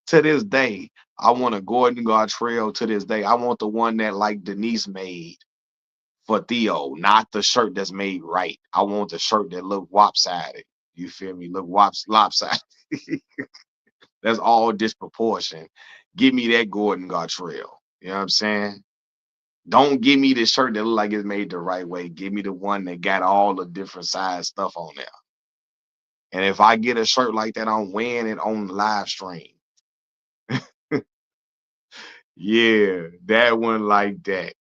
To this day, I want a Gordon Gartrell to this day. I want the one that like Denise made for Theo, not the shirt that's made right. I want the shirt that look lopsided. You feel me? Look lopsided. That's all disproportion. Give me that Gordon Gartrell. You know what I'm saying? Don't give me the shirt that look like it's made the right way. Give me the one that got all the different size stuff on there. And if I get a shirt like that, I'm wearing it on the live stream. Yeah, that one like that.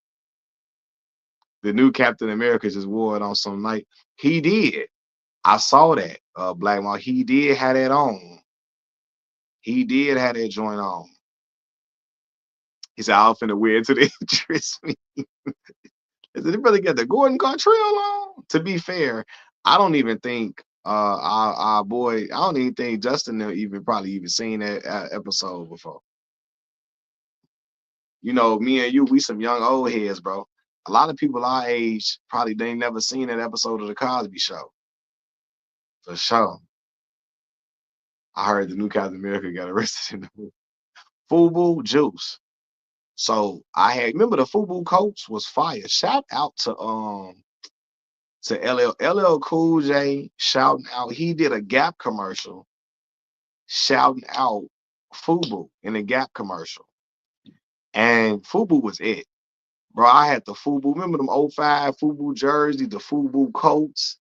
The new Captain America just wore it on some night. He did. I saw that. Black Mark. He did have that on. He did have that joint on. He said, "I'm finna wear it to the interest me." Did they really get the Gordon Gartrell on? To be fair, I don't even think our boy. I don't even think Justin even probably even seen that episode before. You know, me and you, we some young old heads, bro. A lot of people our age probably they ain't never seen that episode of the Cosby Show. For sure. I heard the new Captain America got arrested in the movie. Fubu Juice. So I had remember the Fubu coats was fire. Shout out to LL Cool J shouting out. He did a Gap commercial shouting out Fubu in a Gap commercial. And Fubu was it. Bro, I had the Fubu. Remember them '05 Fubu jerseys, the Fubu coats?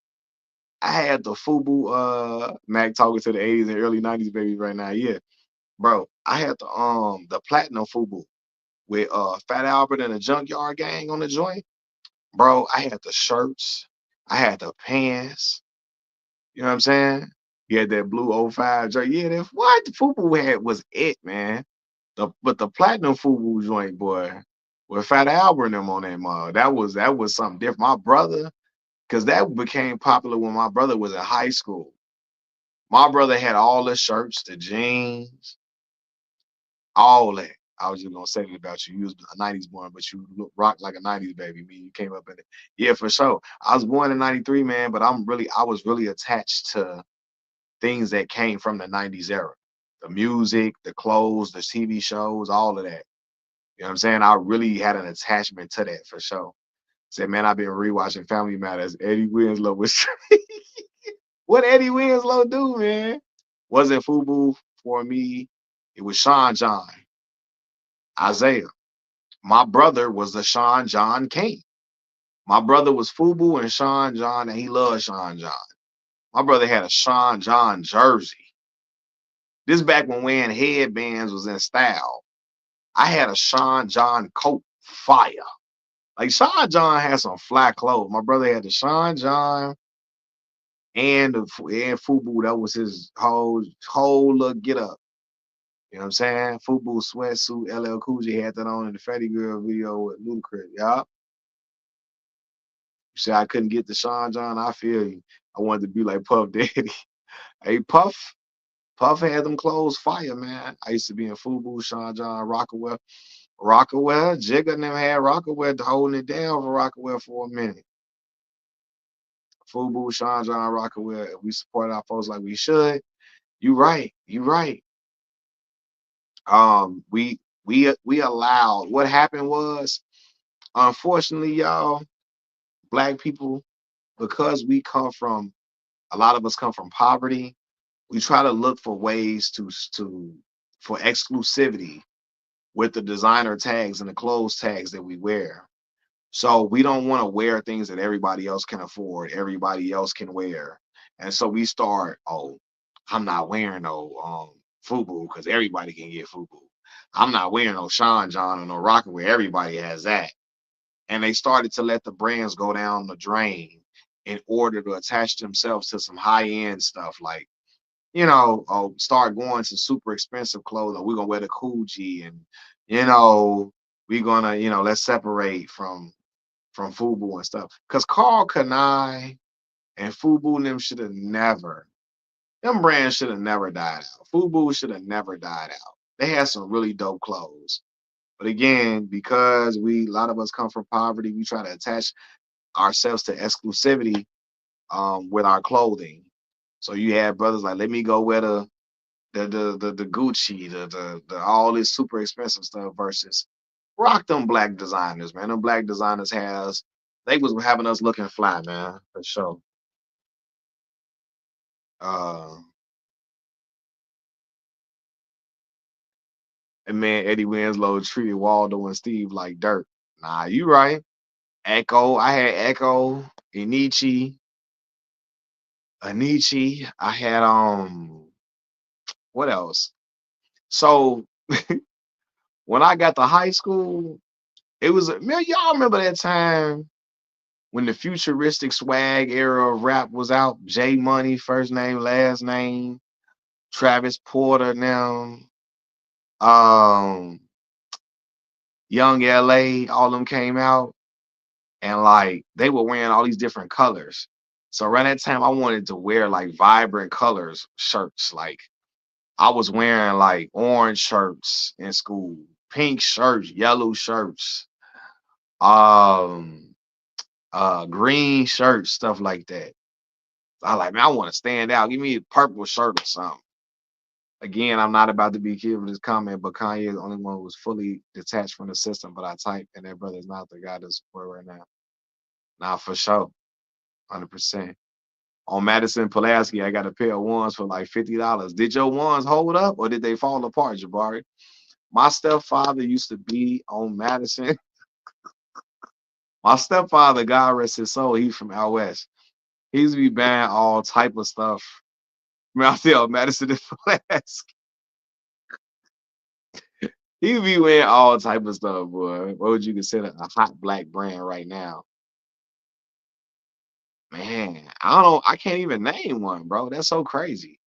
I had the Fubu Mac talking to the 80s and early 90s babies right now. Yeah. Bro, I had the platinum Fubu with Fat Albert and the Junkyard Gang on the joint. Bro, I had the shirts, I had the pants. You know what I'm saying? You had that blue '05 jersey. Yeah, that's what the Fubu had was it, man. But the platinum Fubu joint, boy, with Fat Albert and them on that mug, that was something different. My brother, because that became popular when my brother was in high school. My brother had all the shirts, the jeans, all that. I was just gonna say that about you. You was a '90s born, but you look rock like a '90s baby. Me, you came up in it. Yeah, for sure. I was born in '93, man, but I was really attached to things that came from the '90s era. The music, the clothes, the TV shows, all of that. You know what I'm saying? I really had an attachment to that for sure. Said, man, I've been rewatching Family Matters. Eddie Winslow was what Eddie Winslow do, man? Wasn't FUBU for me. It was Sean John, Isaiah. My brother was the Sean John King. My brother was FUBU and Sean John, and he loved Sean John. My brother had a Sean John jersey. This back when wearing headbands was in style. I had a Sean John coat, fire. Like Sean John had some fly clothes. My brother had the Sean John and FUBU. That was his whole little get up. You know what I'm saying? FUBU sweatsuit. LL Cool J had that on in the Fatty Girl video with Ludacris. Yeah. You say I couldn't get the Sean John. I feel you. I wanted to be like Puff Daddy. Hey, Puff had them clothes fire, man. I used to be in FUBU, Sean John, Rockaway, Jigga never had Rockaway holding it down for Rockaway for a minute. FUBU, Sean John, Rockaway. We support our folks like we should. You right. You right. We allowed. What happened was, unfortunately, y'all, black people, because we come from a lot of us come from poverty. We try to look for ways to for exclusivity with the designer tags and the clothes tags that we wear. So we don't want to wear things that everybody else can afford, everybody else can wear. And so we start, oh, I'm not wearing no FUBU because everybody can get FUBU. I'm not wearing no Sean John or no Rockaway. Everybody has that. And they started to let the brands go down the drain in order to attach themselves to some high end stuff like start going to super expensive clothes. Or we're gonna wear the Coogee, and you know, we're gonna, let's separate from FUBU and stuff. Cause Carl Kanai and FUBU and them should have never, them brands should have never died out. FUBU should have never died out. They had some really dope clothes. But again, because a lot of us come from poverty, we try to attach ourselves to exclusivity with our clothing. So you have brothers like, let me go wear the Gucci, the all this super expensive stuff versus rock them black designers, man. Them black designers they was having us looking fly, man, for sure. Uh and man, Eddie Winslow treated Waldo and Steve like dirt. Nah, you right. Echo, I had Echo, Anichi. I had what else? So when I got to high school, it was man, y'all remember that time when the futuristic swag era of rap was out? J Money, first name, last name, Travis Porter now, um, Young LA, all them came out and like they were wearing all these different colors. So around that time I wanted to wear like vibrant colors shirts. Like I was wearing like orange shirts in school, pink shirts, yellow shirts, um green shirts, stuff like that. I like, man, I want to stand out. Give me a purple shirt or something. Again, I'm not about to be killed with this comment, but Kanye is the only one who was fully detached from the system. But I type, and that brother is not the guy to support right now. Nah, for sure, 100%. On Madison Pulaski, I got a pair of ones for like $50. Did your ones hold up or did they fall apart, Jabari? My stepfather used to be on Madison. My stepfather, God rest his soul, he's from out west. He used to be buying all type of stuff. I mean, I feel Madison and Pulaski. He be wearing all type of stuff, boy. What would you consider a hot black brand right now? Man, I don't know. I can't even name one, bro. That's so crazy.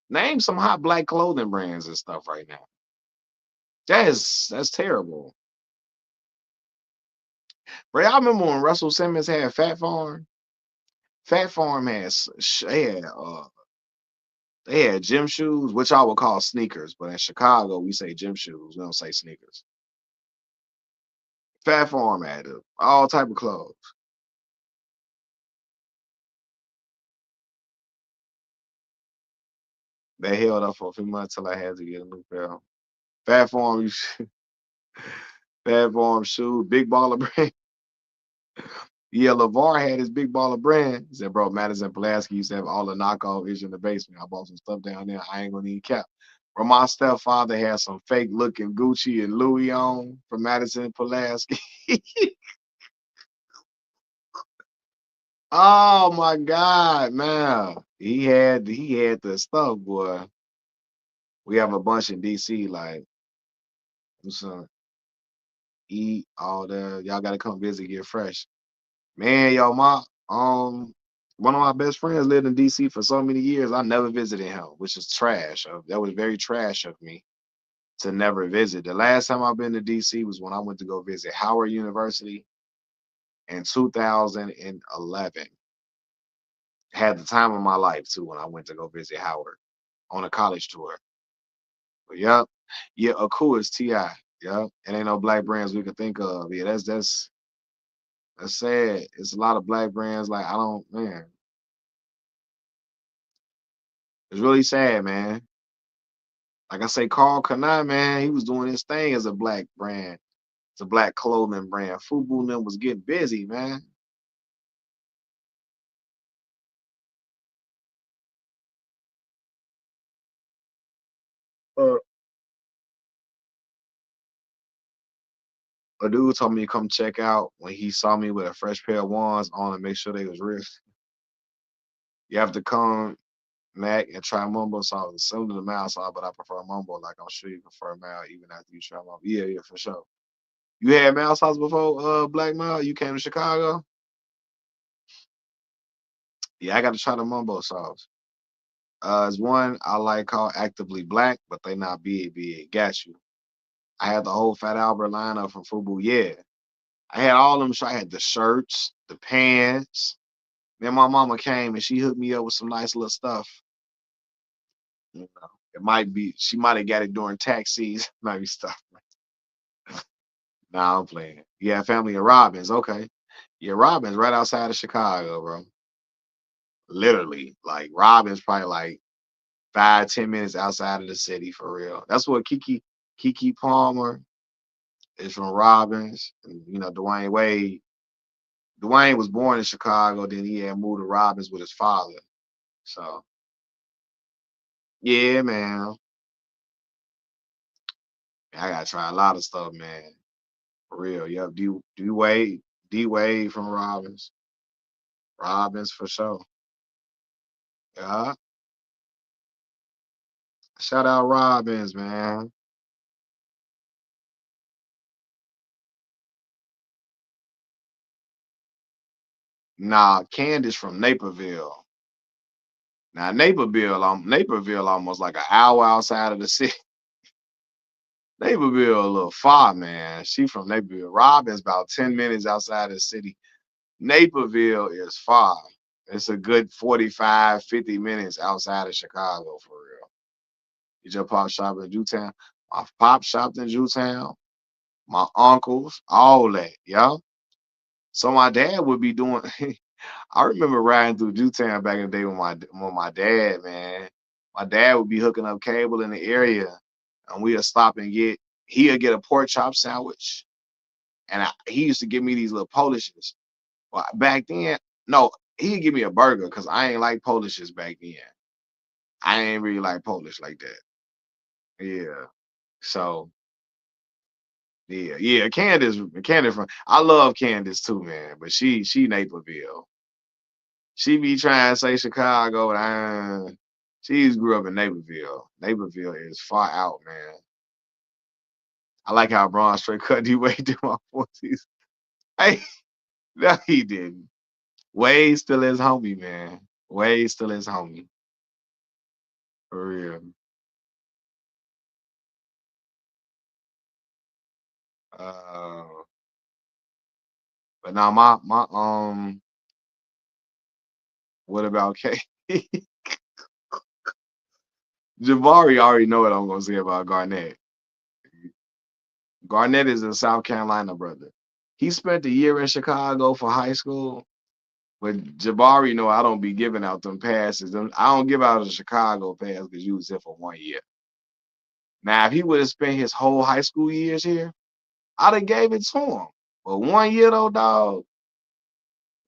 Name some hot black clothing brands and stuff right now. That's terrible. Bro, I remember when Russell Simmons had Fat Farm. Fat Farm had They had gym shoes, which I would call sneakers, but in Chicago we say gym shoes. We don't say sneakers. Fat Farm had them, all type of clothes. They held up for a few months till I had to get a new pair. Fat Farm, Fat Farm shoes, big baller brand. Yeah, LeVar had his big baller brand. He said, bro, Madison Pulaski used to have all the knockoff ish in the basement. I bought some stuff down there. I ain't gonna need cap. Bro, my stepfather had some fake looking Gucci and Louis on from Madison Pulaski. Oh my God, man. He had the stuff, boy. We have a bunch in DC, like some eat all that. Y'all gotta come visit, get fresh. Man, yo, my one of my best friends lived in DC for so many years. I never visited him, which is trash. That was very trash of me to never visit. The last time I've been to DC was when I went to go visit Howard University in 2011. Had the time of my life too when I went to go visit Howard on a college tour. But yep, yeah, Aku is Ti. Yep, and ain't no black brands we could think of. Yeah, that's sad. It's a lot of black brands. Like I don't, man, it's really sad, man. Like I say, Carl Kanai, man, he was doing his thing as a black brand. It's a black clothing brand. Fubu and them was getting busy, man. Uh, a dude told me to come check out when he saw me with a fresh pair of wands on and make sure they was real. You have to come, Mac, and try Mumbo sauce. It's similar to mild sauce, but I prefer Mumbo. Like I'm sure you prefer mild even after you try Mumbo. Yeah, yeah, for sure. You had mild sauce before, Black Mild? You came to Chicago? Yeah, I got to try the Mumbo sauce. It's one I like called Actively Black, but they not big, big. Got you. I had the whole Fat Albert lineup from Fubu. Yeah, I had all them. I had the shirts, the pants. Then my mama came and she hooked me up with some nice little stuff. You know, it might be she might have got it during tax season. Might be stuff. Nah, I'm playing. Yeah, family of Robbins. Okay, yeah, Robbins right outside of Chicago, bro. Literally, like Robbins, probably like 5, 10 minutes outside of the city for real. That's what Kiki Palmer is from Robbins. And, you know, Dwayne Wade. Dwayne was born in Chicago, then he had moved to Robbins with his father. So yeah, man. I gotta try a lot of stuff, man. For real. Yep. D Wade from Robbins. Robbins for sure. Yeah. Shout out Robbins, man. Nah, Candace from Naperville. Now Naperville almost like an hour outside of the city. Naperville a little far, man. She from Naperville. Robbins about 10 minutes outside of the city. Naperville is far. It's a good 45, 50 minutes outside of Chicago for real. Get your pop shop in Jewtown. My pop shopped in Jewtown. My uncles, all that, yeah. So my dad would be doing. I remember riding through Jewtown back in the day with my dad, man. My dad would be hooking up cable in the area, and we'd stop and get. He'd get a pork chop sandwich, and he used to give me these little polishes. Well, back then, no, he'd give me a burger because I ain't like polishes back then. I ain't really like Polish like that. Yeah. So yeah, yeah. Candace from I love Candace too, man. But she Naperville. She be trying to say Chicago, and she grew up in Naperville. Naperville is far out, man. I like how Braun straight cut D Wade to my 40s. Hey, no, he didn't. Wade still his homie, man. Wade still his homie. For real. Uh, but now my what about K? Jabari already know what I'm gonna say about Garnett. Garnett is a South Carolina brother. He spent a year in Chicago for high school, but Jabari know I don't be giving out them passes. I don't give out a Chicago pass because you was here for 1 year. Now, if he would have spent his whole high school years here, I'd have gave it to him. But 1 year though, dog,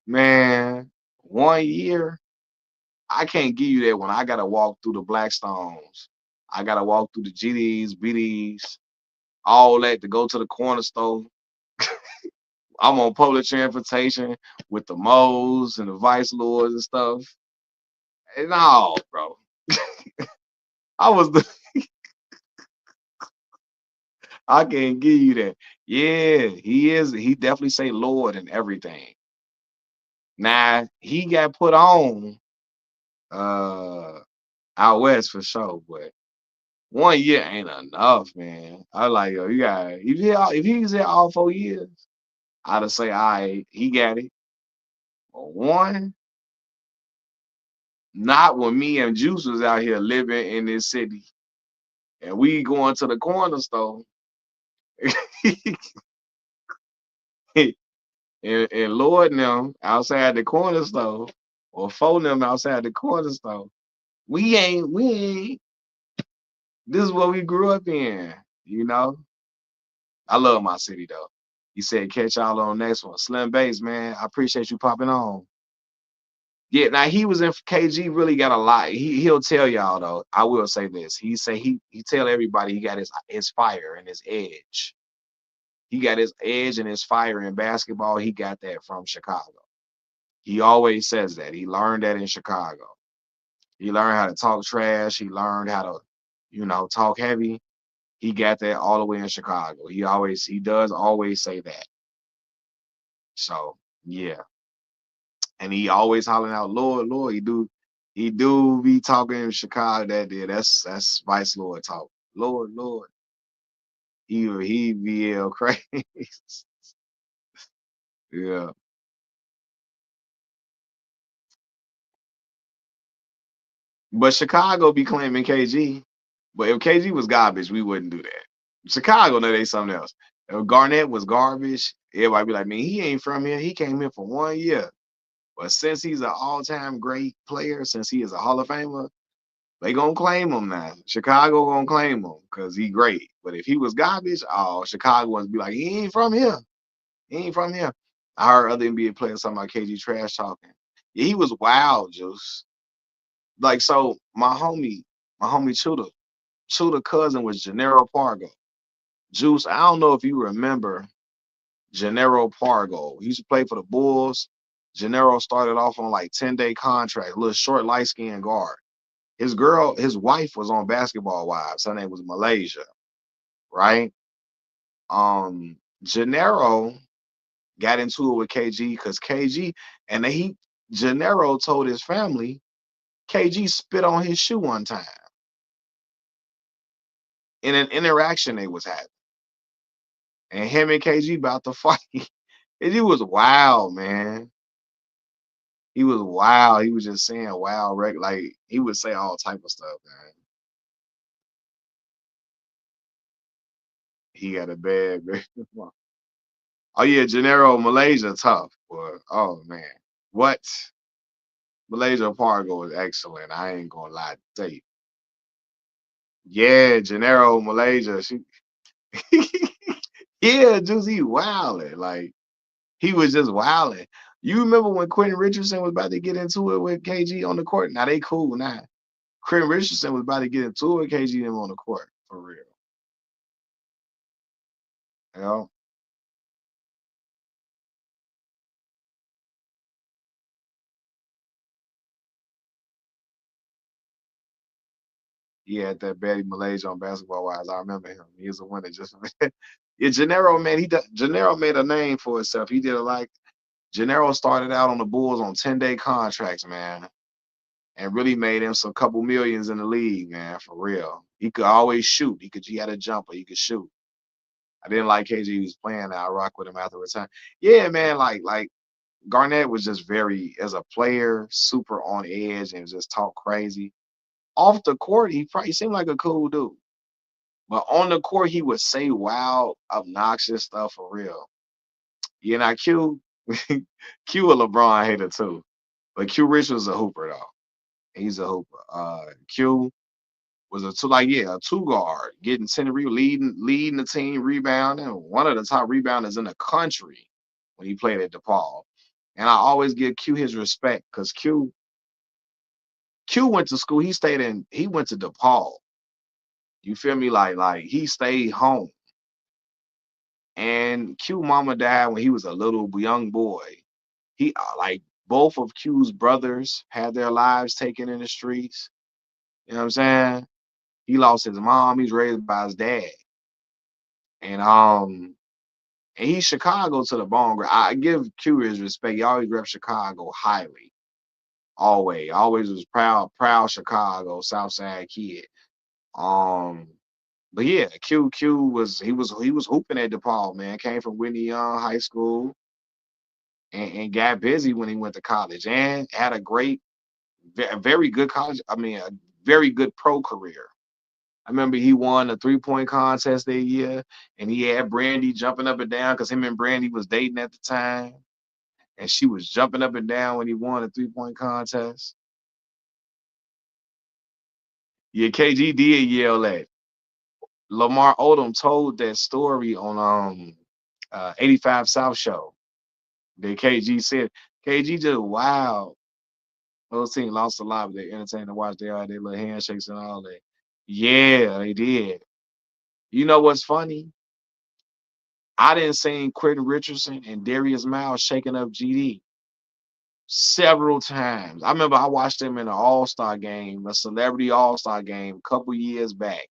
man, 1 year, I can't give you that when I gotta walk through the Blackstones. I gotta walk through the GDs, BDs, all that to go to the corner store. I'm on public transportation with the Moes and the Vice Lords and stuff. And no, bro. I was the I can't give you that. Yeah, he is. He definitely say Lord and everything. Now he got put on uh out west for sure, but 1 year ain't enough, man. I like yo, you got if he was there all 4 years, I'd have say all right, he got it. But one, not when me and Juice was out here living in this city and we going to the corner store and Lord and them outside the corner store or phone them outside the corner store. We ain't this is what we grew up in, you know. I love my city though. He said catch y'all on the next one. Slim Bass, man. I appreciate you popping on. Yeah, now he was in KG really got a lot. He'll tell y'all though. I will say this. He say he tell everybody he got his fire and his edge. He got his edge and his fire in basketball. He got that from Chicago. He always says that. He learned that in Chicago. He learned how to talk trash. He learned how to, talk heavy. He got that all the way in Chicago. He does always say that. So yeah. And he always hollering out, Lord, Lord. He do be talking in Chicago that day. That's Vice Lord talk. Lord, Lord. He be crazy. Yeah. But Chicago be claiming KG. But if KG was garbage, we wouldn't do that. Chicago know they something else. If Garnett was garbage, everybody be like, man, he ain't from here. He came here for 1 year. But since he's an all-time great player, since he is a Hall of Famer, they gonna claim him now. Chicago gonna claim him because he great. But if he was garbage, oh, Chicagoans be like, he ain't from here. He ain't from here. I heard other NBA players talking about KG trash talking. Yeah, he was wild, Juice. Like so, my homie Chuda cousin was Gennaro Pargo. Juice, I don't know if you remember Gennaro Pargo. He used to play for the Bulls. Gennaro started off on like 10-day contract, little short, light skinned guard. His wife was on Basketball Wives. Her name was Malaysia, right? Gennaro got into it with KG because KG and he Gennaro told his family KG spit on his shoe one time in an interaction they was having. And him and KG about to fight. And he was wild, man. He was wild. He was just saying wild, like he would say all type of stuff, man. He got a bad. Oh yeah, Gennaro Malaysia tough, boy. Oh man, what Malaysia Pargo is excellent. I ain't gonna lie to you. Yeah, Gennaro Malaysia. Yeah, just he wilding. Like he was just wilding. You remember when Quentin Richardson was about to get into it with KG on the court? Now they cool now. Quentin Richardson was about to get into it with KG them on the court for real. You know? He had that Betty Malaysia on Basketball Wise. I remember him. He was a winner. Just yeah, Gennaro man, Gennaro made a name for himself. He did a like Gennaro started out on the Bulls on 10-day contracts, man, and really made him some couple millions in the league, man, for real. He could always shoot. He had a jumper. He could shoot. I didn't like KG was playing. I rock with him after return. Yeah, man, like Garnett was just very as a player, super on edge and just talk crazy. Off the court, he probably seemed like a cool dude. But on the court, he would say wild, obnoxious stuff for real. You know, Q, Q a LeBron hater too. But Q Rich was a hooper though. He's a hooper. Q was a two like yeah, a two guard, getting 10 leading the team, rebounding, one of the top rebounders in the country when he played at DePaul. And I always give Q his respect because Q went to school. He went to DePaul. You feel me? Like he stayed home. And Q mama died when he was a little young boy. He like both of Q's brothers had their lives taken in the streets. You know what I'm saying? He lost his mom. He's raised by his dad. And he's Chicago to the bone. I give Q his respect. He always rep Chicago highly. Always was proud Chicago Southside kid. Um, but yeah, Q was hooping at DePaul, man. Came from Whitney Young High School and got busy when he went to college and had a very good college. I mean, a very good pro career. I remember he won a 3-point contest that year, and he had Brandy jumping up and down because him and Brandy was dating at the time, and she was jumping up and down when he won a 3-point contest. Yeah, KG did yell at Lamar Odom told that story on 85 South Show. That KG said KG just wow. Those teams lost a lot, but they're entertaining to watch. They are their little handshakes and all that. Yeah, they did. You know what's funny? I didn't see Quentin Richardson and Darius Miles shaking up GD several times. I remember I watched them in an All-Star game, a celebrity All-Star game a couple years back,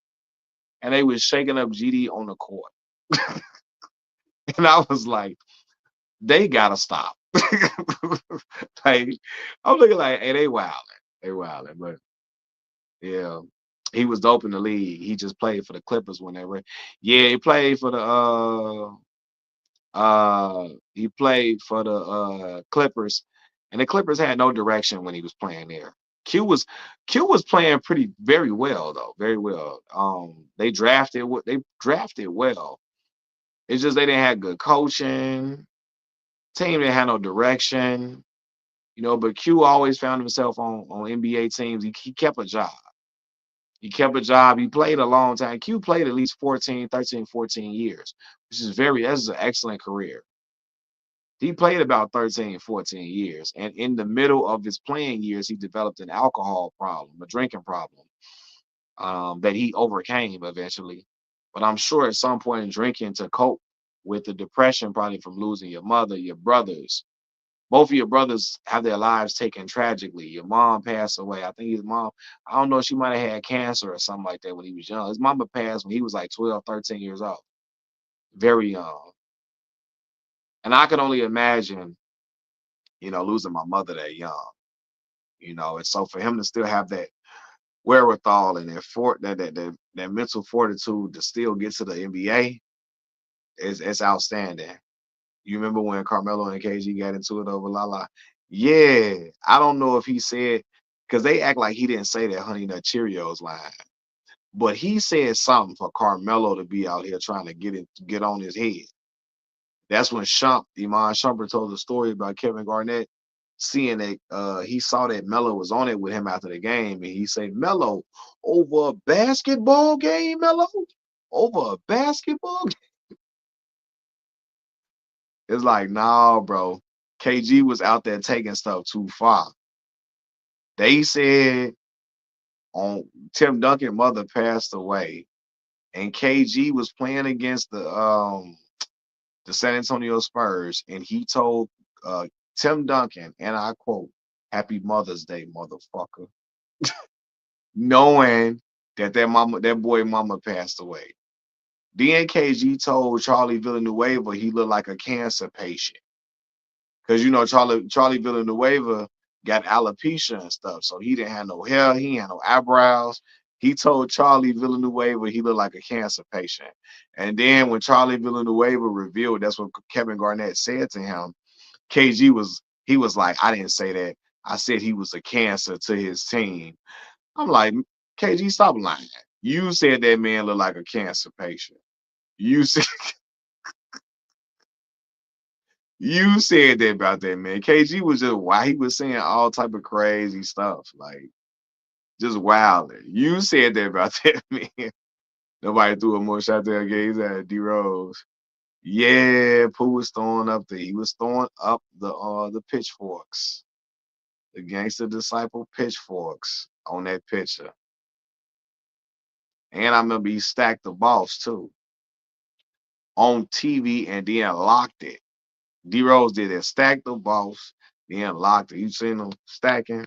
and they was shaking up GD on the court. And I was like, they gotta stop. Like, I'm looking like, hey, they wilding. They wilding. But yeah, he was dope in the league. He just played for the Clippers when they were. Yeah, he played for the Clippers, and the Clippers had no direction when he was playing there. Q was playing pretty very well though, very well. They drafted well. It's just they didn't have good coaching. Team didn't have no direction. But Q always found himself on NBA teams. He kept a job. He kept a job. He played a long time. Q played at least 14, 13, 14 years, which is that's an excellent career. He played about 13, 14 years. And in the middle of his playing years, he developed an alcohol problem, a drinking problem, that he overcame eventually. But I'm sure at some point in drinking to cope with the depression, probably from losing your mother, your brothers. Both of your brothers have their lives taken tragically. Your mom passed away. I think his mom, I don't know if she might have had cancer or something like that when he was young. His mama passed when he was like 12, 13 years old. Very young. And I can only imagine, losing my mother that young. And so for him to still have that wherewithal and that mental fortitude to still get to the NBA is outstanding. You remember when Carmelo and KG got into it over Lala? Yeah, I don't know if he said because they act like he didn't say that Honey Nut Cheerios line, but he said something for Carmelo to be out here trying to get on his head. That's when Iman Shumpert told the story about Kevin Garnett seeing that he saw that Melo was on it with him after the game, and he said, "Melo, over a basketball game, Melo, over a basketball game." It's like, nah, bro. KG was out there taking stuff too far. They said on Tim Duncan's mother passed away, and KG was playing against the San Antonio Spurs, and he told Tim Duncan, and I quote, "Happy Mother's Day, motherfucker," knowing that boy mama passed away. Then KG told Charlie Villanueva he looked like a cancer patient. Because Charlie Villanueva got alopecia and stuff, so he didn't have no hair, he had no eyebrows. He told Charlie Villanueva he looked like a cancer patient. And then when Charlie Villanueva revealed that's what Kevin Garnett said to him, he was like, I didn't say that. I said he was a cancer to his team. I'm like, KG, stop lying. You said that man looked like a cancer patient. You said you said that about that man. KG was just why he was saying all type of crazy stuff, like just wilder. You said that about that man. Nobody threw a more shot there against D Rose. Yeah, Pooh was throwing up he was throwing up the pitchforks. The gangster disciple pitchforks on that picture. And I remember he stacked the boss too on TV and then locked it. D Rose did it, stacked the boss, then locked it. You seen him stacking,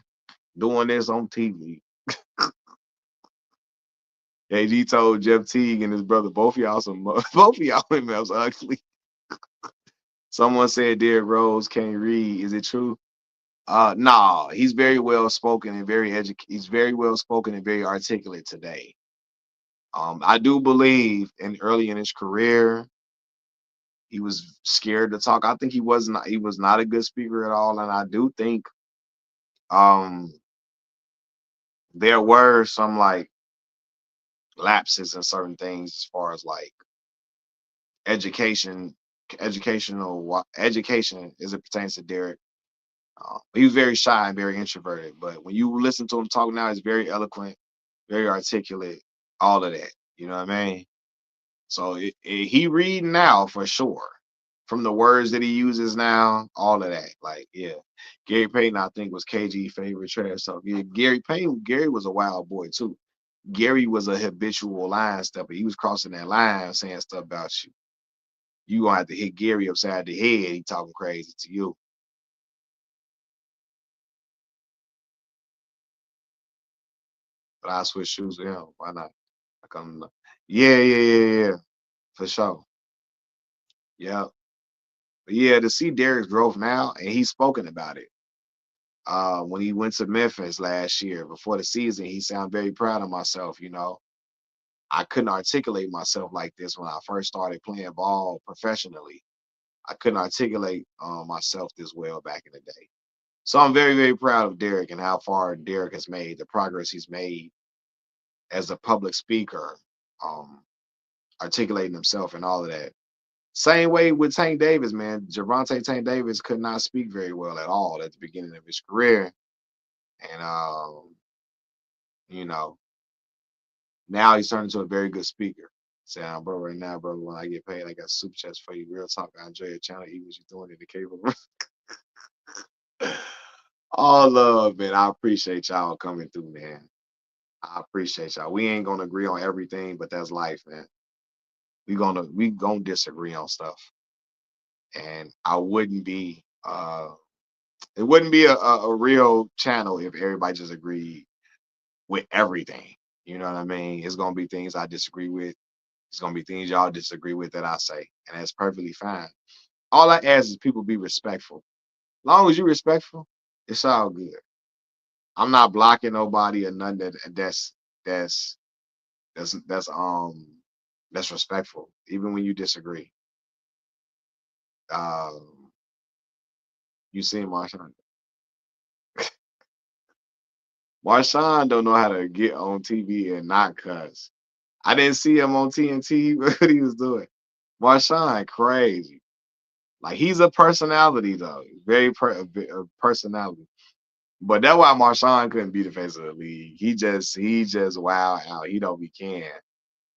doing this on TV. KG told Jeff Teague and his brother, both of y'all both of y'all emails ugly. Someone said Derrick Rose can't read. Is it true? No, he's very well spoken and he's very well spoken and very articulate today. I do believe early in his career, he was scared to talk. I think he was not a good speaker at all. And I do think um there were some like lapses in certain things as far as like education, education as it pertains to Derrick. He was very shy and very introverted, but when you listen to him talk now, he's very eloquent, very articulate, all of that. You know what I mean? So he reading now for sure. From the words that he uses now, all of that. Like, yeah. Gary Payton, I think, was KG favorite trash talk. Yeah, Gary was a wild boy too. Gary was a habitual line stepper. He was crossing that line saying stuff about you. You gonna have to hit Gary upside the head. He talking crazy to you. But I switch shoes with him. Why not? I come. Yeah. For sure. Yeah. But yeah, to see Derek's growth now, and he's spoken about it. When he went to Memphis last year before the season, he said, "I'm very proud of myself. You know, I couldn't articulate myself like this when I first started playing ball professionally. I couldn't articulate myself this well back in the day. So I'm very, very proud of Derek and how far Derek has made, the progress he's made as a public speaker, um, articulating himself and all of that. Same way with Tank Davis, man. Javante Tank Davis could not speak very well at all at the beginning of his career. And you know, now he's turned into a very good speaker. Saying, bro, right now, bro, when I get paid, I got super chats for you. Real talk, I enjoy your channel, even what you're doing in the cable room. All love, man. I appreciate y'all coming through, man. I appreciate y'all. We ain't gonna agree on everything, but that's life, man. We gonna disagree on stuff. And I wouldn't be it wouldn't be a real channel if everybody just agreed with everything. You know what I mean? It's gonna be things I disagree with. It's gonna be things y'all disagree with that I say, and that's perfectly fine. All I ask is people be respectful. Long as you respectful, it's all good. I'm not blocking nobody or nothing that's that's that's um that's respectful, even when you disagree. Um, you see Marshawn. Marshawn don't know how to get on TV and not cuss. I didn't see him on TNT, what he was doing. Marshawn crazy. Like he's a personality though, a personality. But that's why Marshawn couldn't be the face of the league. He just wow out. He don't be can.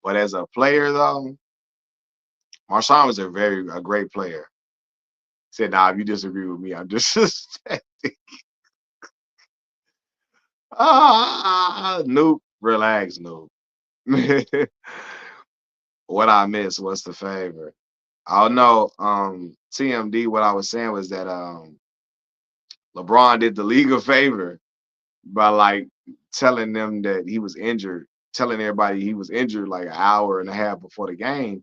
But as a player though, Marshawn was a great player. Said, nah, if you disagree with me, I'm just Nope. Relax, Nope. What I missed, what's the favor? Oh no, TMD, what I was saying was that LeBron did the league a favor by like telling them that he was injured, telling everybody he was injured like an hour and a half before the game.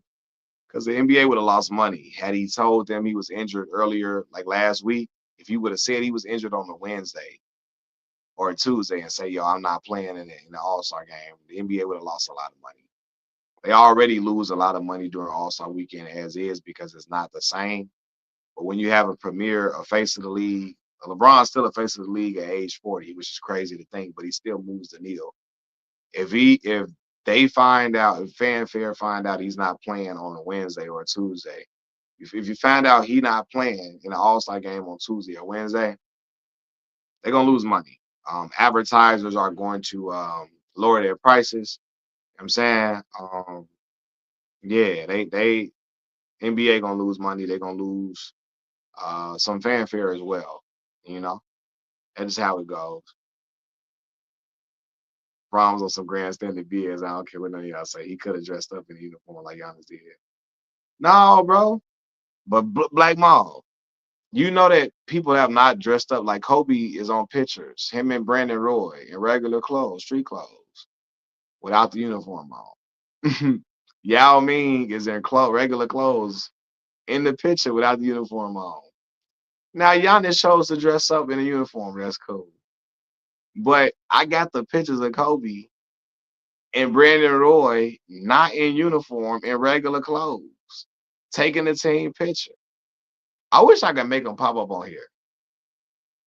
Because the NBA would have lost money had he told them he was injured earlier, like last week. If he would have said he was injured on a Wednesday or a Tuesday and say, "Yo, I'm not playing in the All Star game," the NBA would have lost a lot of money. They already lose a lot of money during All Star weekend as is because it's not the same. But when you have a face of the league, LeBron's still a face of the league at age 40, which is crazy to think, but he still moves the needle If they find out, if fanfare find out he's not playing on a Wednesday or a Tuesday, if you find out he not playing in the All-Star game on Tuesday or Wednesday, they're gonna lose money. Advertisers are going to lower their prices. You know what I'm saying, yeah, they NBA gonna lose money. They're gonna lose some fanfare as well. You know, that's how it goes. Problems on some grandstanding BS. I don't care what none of y'all say. He could have dressed up in a uniform like Giannis did. No, bro. But Black Mall, you know that people have not dressed up like Kobe is on pictures. Him and Brandon Roy in regular clothes, street clothes, without the uniform on. Yao Ming is in regular clothes in the picture without the uniform on. Now Giannis chose to dress up in a uniform. That's cool. But I got the pictures of Kobe and Brandon Roy not in uniform in regular clothes, taking the team picture. I wish I could make them pop up on here.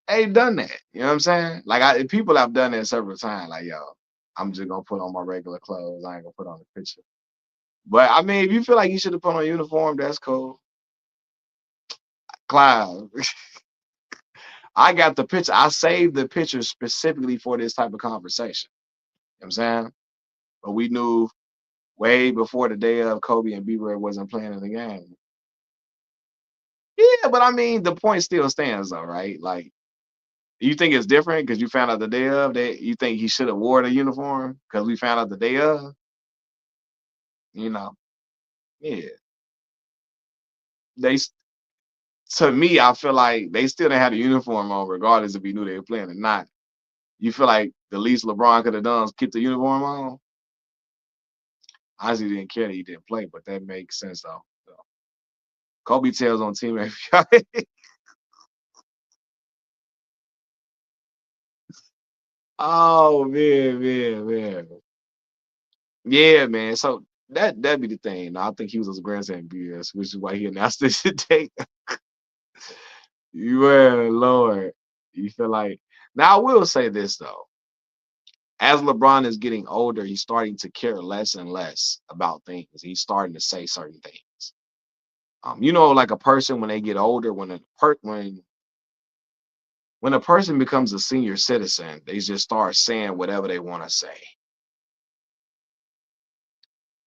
Ain't done that. You know what I'm saying? Like people have done that several times. Like, yo, I'm just gonna put on my regular clothes. I ain't gonna put on the picture. But I mean, if you feel like you should have put on a uniform, that's cool. Cloud. I got the picture. I saved the picture specifically for this type of conversation. You know what I'm saying? But we knew way before the day of Kobe and B-Ray wasn't playing in the game. Yeah, but I mean, the point still stands though, right? Like, you think it's different because you found out the day of that you think he should have wore the uniform because we found out the day of, you know? Yeah. They to me, I feel like they still didn't have the uniform on, regardless if he knew they were playing or not. You feel like the least LeBron could have done is keep the uniform on? Honestly, didn't care that he didn't play, but that makes sense though. So, Kobe tells on Team FBI. Oh man. Yeah, man. So that'd be the thing. No, I think he was his grandson BS, which is why he announced this today. Well, Lord. You feel like now I will say this though. As LeBron is getting older, he's starting to care less and less about things. He's starting to say certain things. Like a person when they get older, when a person becomes a senior citizen, they just start saying whatever they want to say.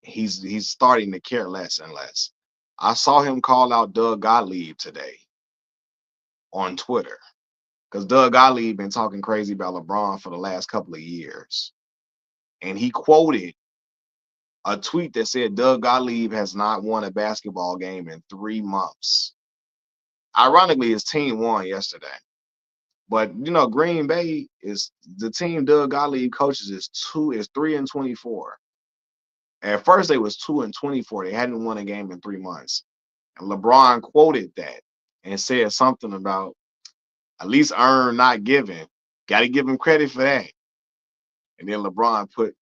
He's starting to care less and less. I saw him call out Doug Gottlieb today on Twitter because Doug Gottlieb been talking crazy about LeBron for the last couple of years, and he quoted a tweet that said Doug Gottlieb has not won a basketball game in 3 months. Ironically, his team won yesterday. But Green Bay is the team Doug Gottlieb coaches is 3-24. At first, they was 2-24. They hadn't won a game in 3 months. And LeBron quoted that and said something about at least earn, not given. Got to give him credit for that. And then LeBron put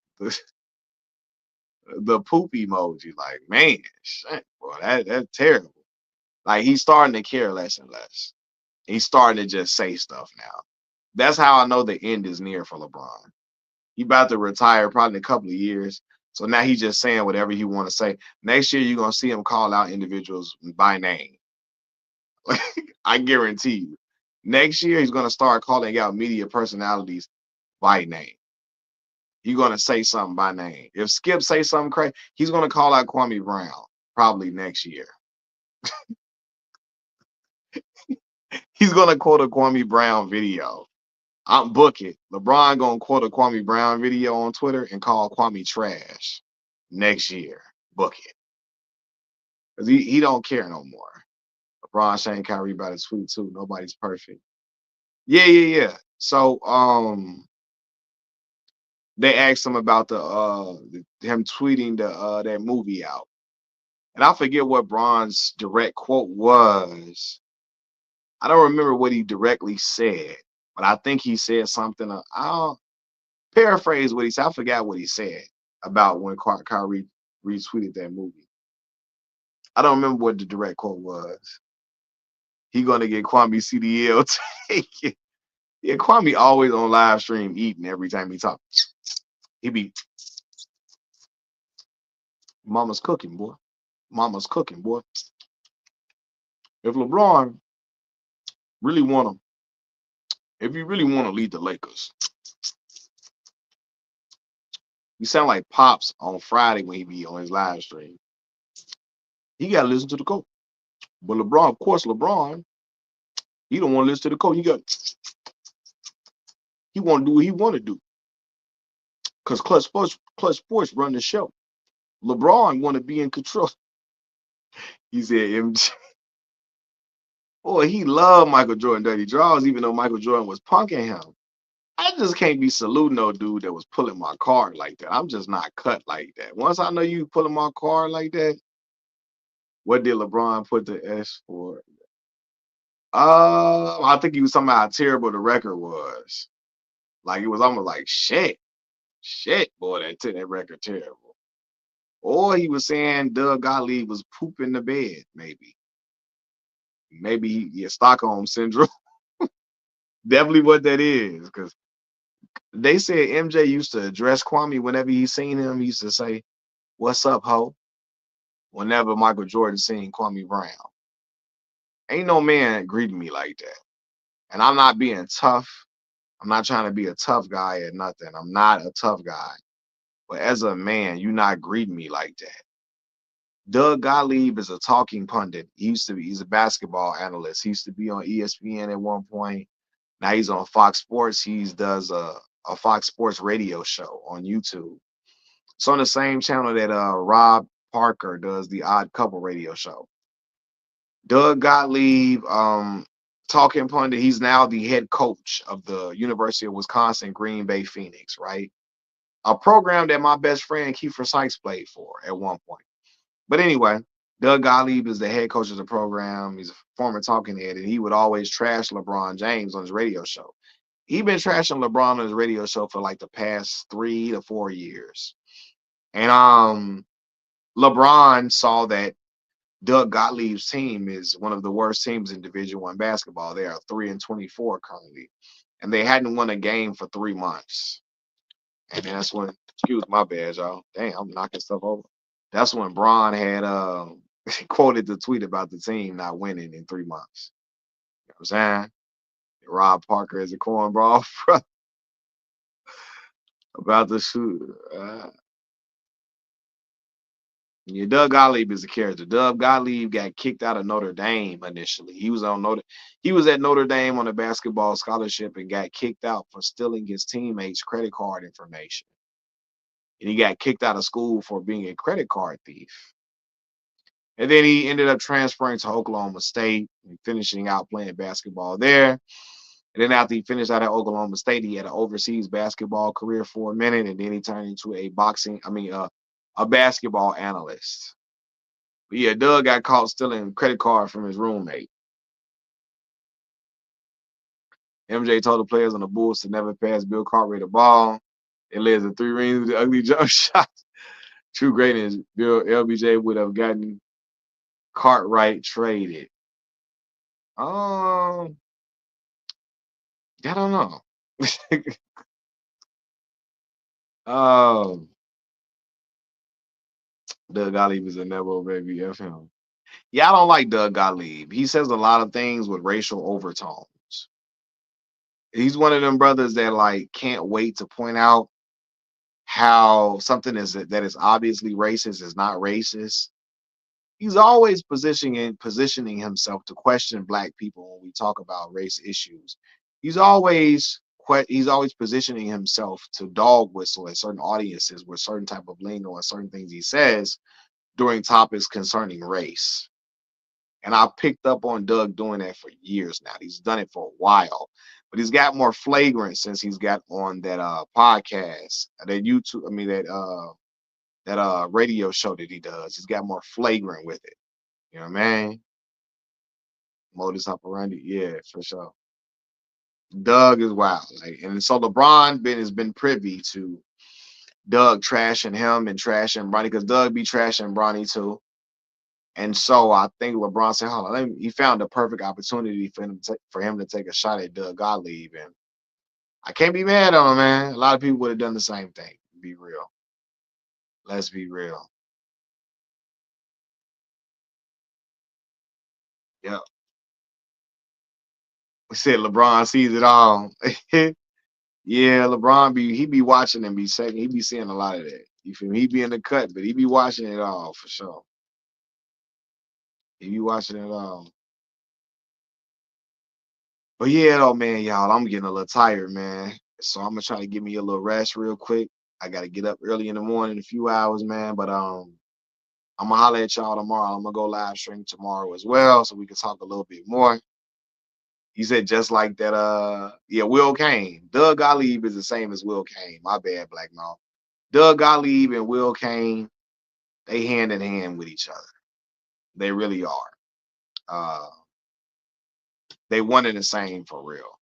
the poop emoji. Like, man, shit, boy, that's terrible. Like he's starting to care less and less. He's starting to just say stuff now. That's how I know the end is near for LeBron. He about to retire probably in a couple of years. So now he's just saying whatever he want to say. Next year, you're going to see him call out individuals by name. I guarantee you. Next year, he's going to start calling out media personalities by name. He's going to say something by name. If Skip say something crazy, he's going to call out Kwame Brown probably next year. He's going to quote a Kwame Brown video. I'm book it. LeBron going to quote a Kwame Brown video on Twitter and call Kwame trash next year. Book it. Because he don't care no more. LeBron saying Kyrie about his tweet too. Nobody's perfect. Yeah. So they asked him about him tweeting that movie out. And I forget what Bron's direct quote was. I don't remember what he directly said, but I think he said something. I'll paraphrase what he said. I forgot what he said about when Kyrie retweeted that movie. I don't remember what the direct quote was. He gonna get Kwame CDL taken. Yeah, Kwame always on live stream eating every time he talks. He be mama's cooking, boy. Mama's cooking, boy. If LeBron really want to, if you really want to lead the Lakers, you sound like Pops on Friday when he be on his live stream. He got to listen to the coach. But LeBron, of course, LeBron, he don't want to listen to the coach. He want to do what he want to do because Clutch Sports run the show. LeBron want to be in control. He said, MJ. Boy, he loved Michael Jordan dirty draws, even though Michael Jordan was punking him. I just can't be saluting no dude that was pulling my card like that. I'm just not cut like that. Once I know you pulling my card like that, what did LeBron put the S for? I think he was talking about how terrible the record was. Like it was almost like shit, boy, that record terrible. Or he was saying Doug Gottlieb was pooping the bed, maybe. Maybe Stockholm syndrome. Definitely what that is, because they said MJ used to address Kwame whenever he seen him. He used to say, "What's up, ho?" Whenever Michael Jordan seen Kwame Brown. Ain't no man greeting me like that. And I'm not being tough. I'm not trying to be a tough guy or nothing. I'm not a tough guy. But as a man, you not greeting me like that. Doug Gottlieb is a talking pundit. He's a basketball analyst. He used to be on ESPN at one point. Now he's on Fox Sports. He does a Fox Sports radio show on YouTube. It's on the same channel that Rob Parker does the Odd Couple radio show. Doug Gottlieb, talking pundit, he's now the head coach of the University of Wisconsin Green Bay Phoenix, right? A program that my best friend Kiefer Sykes played for at one point. But anyway, Doug Gottlieb is the head coach of the program. He's a former talking head, and he would always trash LeBron James on his radio show. He's been trashing LeBron on his radio show for like the past 3 to 4 years. And LeBron saw that Doug Gottlieb's team is one of the worst teams in Division I basketball. They are 3-24 currently, and they hadn't won a game for 3 months. And that's when, excuse my bad, y'all. Damn, I'm knocking stuff over. That's when Bron had quoted the tweet about the team not winning in 3 months. You know what I'm saying? Rob Parker is a cornball about the shoot. Yeah, Doug Gottlieb is a character. Doug Gottlieb got kicked out of Notre Dame initially. He was at Notre Dame on a basketball scholarship and got kicked out for stealing his teammates' credit card information. And he got kicked out of school for being a credit card thief. And then he ended up transferring to Oklahoma State and finishing out playing basketball there. And then after he finished out at Oklahoma State, he had an overseas basketball career for a minute, and then he turned into a basketball analyst. But yeah, Doug got caught stealing credit card from his roommate. MJ told the players on the Bulls to never pass Bill Cartwright the ball. It led to 3 rings with the ugly jump shots. True greatness, Bill LBJ would have gotten Cartwright traded. I don't know. Doug Gottlieb is a Nebo baby. F him. Yeah, I don't like Doug Gottlieb. He says a lot of things with racial overtones. He's one of them brothers that like can't wait to point out how something that is obviously racist is not racist. He's always positioning himself to question black people when we talk about race issues. He's always positioning himself to dog whistle at certain audiences with certain type of lingo and certain things he says during topics concerning race. And I picked up on Doug doing that for years now. He's done it for a while, but he's got more flagrant since he's got on that podcast, that YouTube. I mean that radio show that he does. He's got more flagrant with it. You know what I mean? Modus operandi, yeah, for sure. Doug is wild, like, and so LeBron has been privy to Doug trashing him and trashing Bronny because Doug be trashing Bronny too. And so I think LeBron said, "Hold on," he found the perfect opportunity for him to take a shot at Doug Gottlieb, and I can't be mad on him, man. A lot of people would have done the same thing. Be real. Let's be real. Yep. We said LeBron sees it all. Yeah, LeBron he be watching and be saying he be seeing a lot of that. You feel me? He be in the cut, but he be watching it all for sure. He be watching it all. But yeah, though, man, y'all, I'm getting a little tired, man. So I'm gonna try to give me a little rest real quick. I gotta get up early in the morning, a few hours, man. But I'm gonna holler at y'all tomorrow. I'm gonna go live stream tomorrow as well, so we can talk a little bit more. He said just like that. Yeah, Will Kane. Doug Gottlieb is the same as Will Kane. My bad, Black Mouth. Doug Gottlieb and Will Kane, they hand in hand with each other. They really are. Uh, they one and the same for real.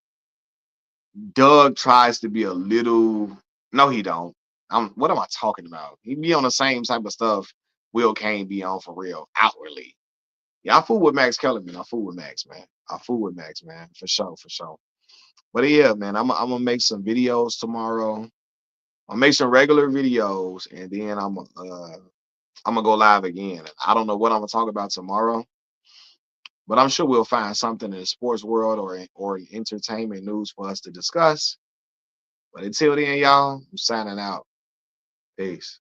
Doug tries to be a little. No, he don't. What am I talking about? He be on the same type of stuff Will Kane be on for real, outwardly. Yeah, I fool with Max Kellerman. I fool with Max, man. I fool with Max, man, for sure, for sure. But yeah, man, I'm gonna make some videos tomorrow. I'll make some regular videos, and then I'm gonna go live again. I don't know what I'm gonna talk about tomorrow, but I'm sure we'll find something in the sports world or in entertainment news for us to discuss. But until then, y'all, I'm signing out. Peace.